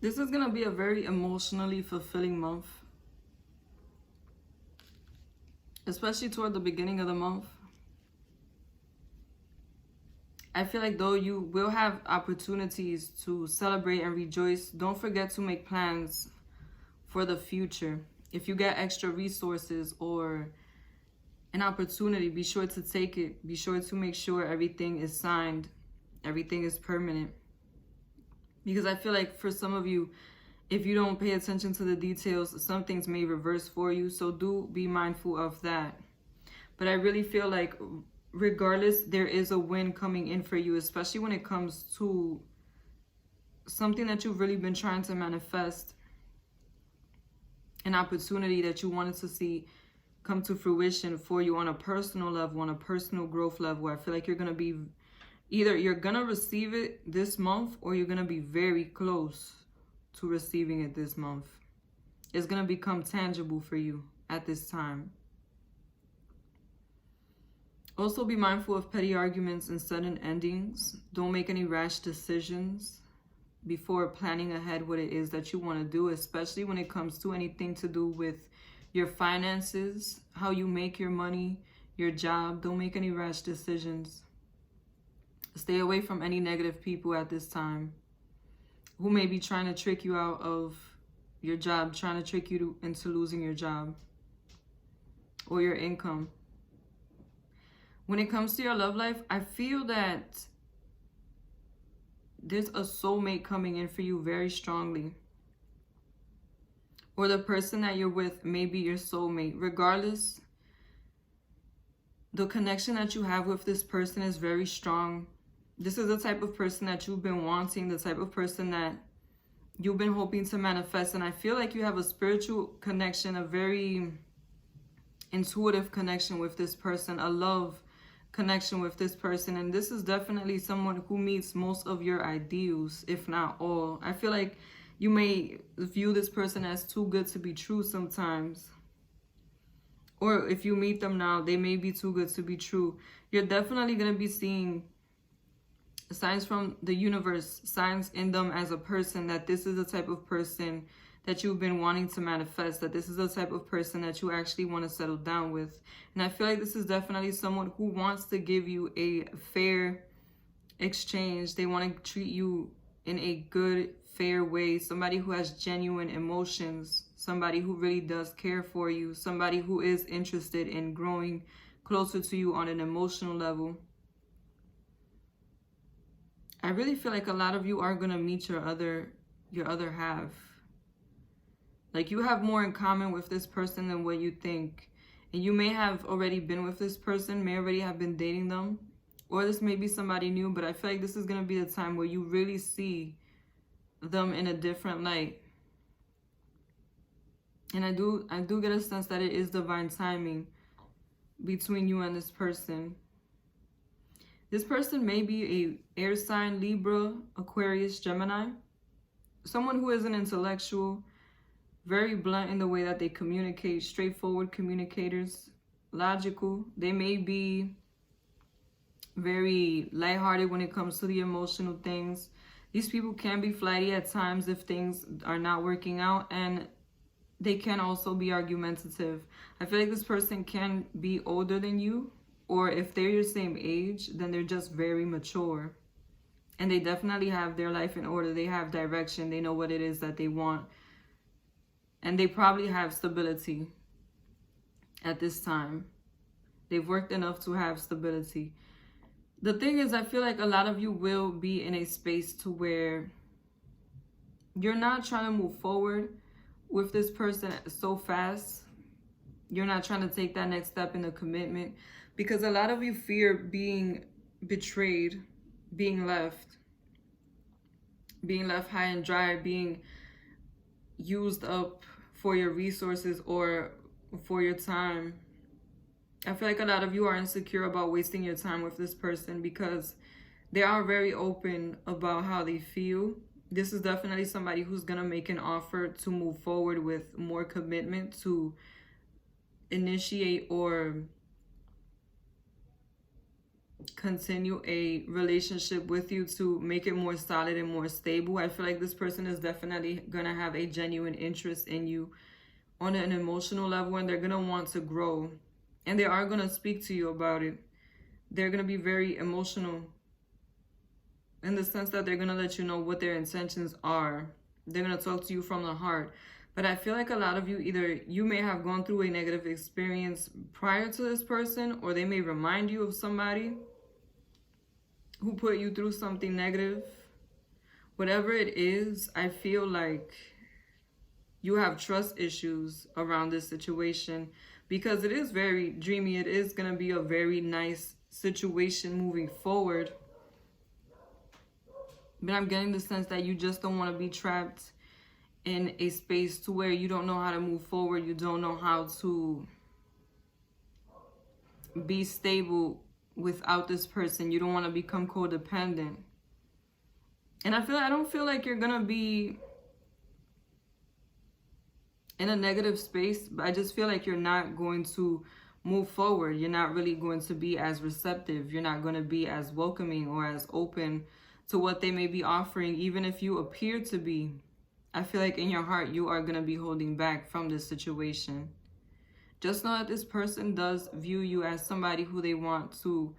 This is going to be a very emotionally fulfilling month, especially toward the beginning of the month. I feel like though you will have opportunities to celebrate and rejoice, don't forget to make plans for the future. If you get extra resources or an opportunity, be sure to take it. Be sure to make sure everything is signed, everything is permanent. Because I feel like for some of you, if you don't pay attention to the details, some things may reverse for you. So do be mindful of that. But I really feel like regardless, there is a win coming in for you, especially when it comes to something that you've really been trying to manifest, an opportunity that you wanted to see come to fruition for you on a personal level, on a personal growth level. I feel like you're going to be, either you're going to receive it this month or you're going to be very close to receiving it this month. It's going to become tangible for you at this time. Also be mindful of petty arguments and sudden endings. Don't make any rash decisions before planning ahead what it is that you want to do, especially when it comes to anything to do with your finances, how you make your money, your job. Don't make any rash decisions. Stay away from any negative people at this time who may be trying to trick you out of your job, trying to trick you into losing your job or your income. When it comes to your love life, I feel that there's a soulmate coming in for you very strongly. Or the person that you're with may be your soulmate. Regardless, the connection that you have with this person is very strong. This is the type of person that you've been wanting, the type of person that you've been hoping to manifest. And I feel like you have a spiritual connection, a very intuitive connection with this person, a love connection with this person. And this is definitely someone who meets most of your ideals, if not all. I feel like you may view this person as too good to be true sometimes. Or if you meet them now, they may be too good to be true. You're definitely going to be seeing signs from the universe, signs in them as a person, that this is the type of person that you've been wanting to manifest, that this is the type of person that you actually want to settle down with. And I feel like this is definitely someone who wants to give you a fair exchange. They want to treat you in a good, fair way. Somebody who has genuine emotions, somebody who really does care for you, somebody who is interested in growing closer to you on an emotional level. I really feel like a lot of you are going to meet your other half. Like you have more in common with this person than what you think. And you may have already been with this person, may already have been dating them, or this may be somebody new, but I feel like this is going to be the time where you really see them in a different light. And I do get a sense that it is divine timing between you and this person. This person may be a air sign, Libra, Aquarius, Gemini. Someone who is an intellectual, very blunt in the way that they communicate, straightforward communicators, logical. They may be very lighthearted when it comes to the emotional things. These people can be flighty at times if things are not working out, and they can also be argumentative. I feel like this person can be older than you, or if they're your same age, then they're just very mature. And they definitely have their life in order. They have direction. They know what it is that they want. And they probably have stability at this time. They've worked enough to have stability. The thing is, I feel like a lot of you will be in a space to where you're not trying to move forward with this person so fast. You're not trying to take that next step in the commitment because a lot of you fear being betrayed, being left high and dry, being used up for your resources or for your time. I feel like a lot of you are insecure about wasting your time with this person because they are very open about how they feel. This is definitely somebody who's going to make an offer to move forward with more commitment, to initiate or continue a relationship with you to make it more solid and more stable. I feel like this person is definitely going to have a genuine interest in you on an emotional level, and they're going to want to grow. And they are going to speak to you about it. They're going to be very emotional in the sense that they're going to let you know what their intentions are. They're going to talk to you from the heart. But I feel like a lot of you, either you may have gone through a negative experience prior to this person, or they may remind you of somebody who put you through something negative. Whatever it is, I feel like you have trust issues around this situation, because it is very dreamy. It is going to be a very nice situation moving forward. But I'm getting the sense that you just don't want to be trapped in a space to where you don't know how to move forward. You don't know how to be stable without this person. You don't want to become codependent. And I don't feel like you're going to be in a negative space, but I just feel like you're not going to move forward. You're not really going to be as receptive. You're not going to be as welcoming or as open to what they may be offering, even if you appear to be. I feel like in your heart, you are going to be holding back from this situation. Just know that this person does view you as somebody who they want to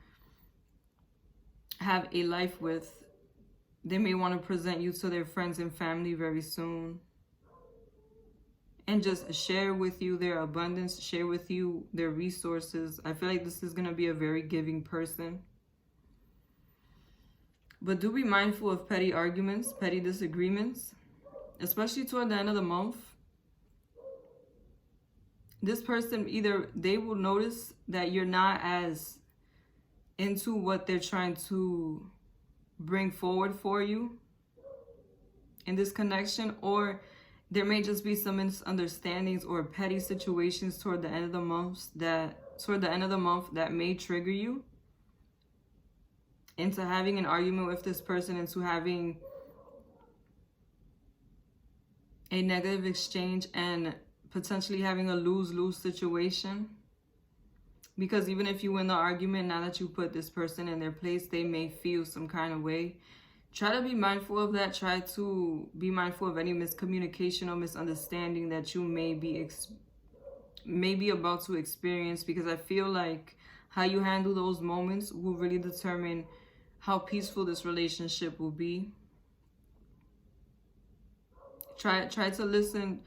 have a life with. They may want to present you to their friends and family very soon, and just share with you their abundance, share with you their resources. I feel like this is going to be a very giving person. But do be mindful of petty arguments, petty disagreements, especially toward the end of the month. This person, either they will notice that you're not as into what they're trying to bring forward for you in this connection, or there may just be some misunderstandings or petty situations toward the end of the month that may trigger you into having an argument with this person, into having a negative exchange, and potentially having a lose-lose situation. Because even if you win the argument, now that you put this person in their place, they may feel some kind of way. Try to be mindful of that. Try to be mindful of any miscommunication or misunderstanding that you may be about to experience, because I feel like how you handle those moments will really determine how peaceful this relationship will be. Try to listen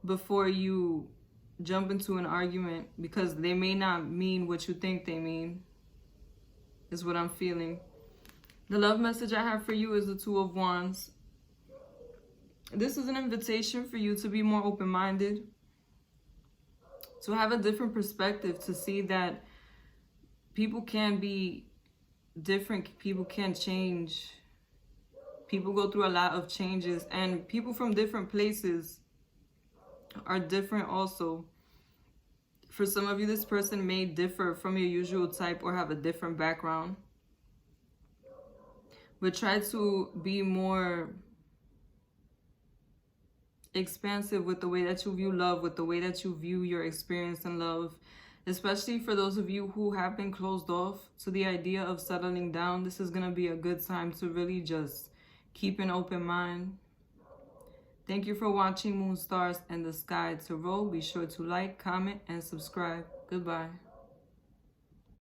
before you jump into an argument, because they may not mean what you think they mean, is what I'm feeling. The love message I have for you is the Two of Wands. This is an invitation for you to be more open-minded, to have a different perspective, to see that people can be different, people can change. People go through a lot of changes, and people from different places are different also. For some of you, this person may differ from your usual type or have a different background. But try to be more expansive with the way that you view love, with the way that you view your experience in love. Especially for those of you who have been closed off to the idea of settling down, this is going to be a good time to really just keep an open mind. Thank you for watching Moon Stars and the Sky Tarot. Be sure to like, comment, and subscribe. Goodbye.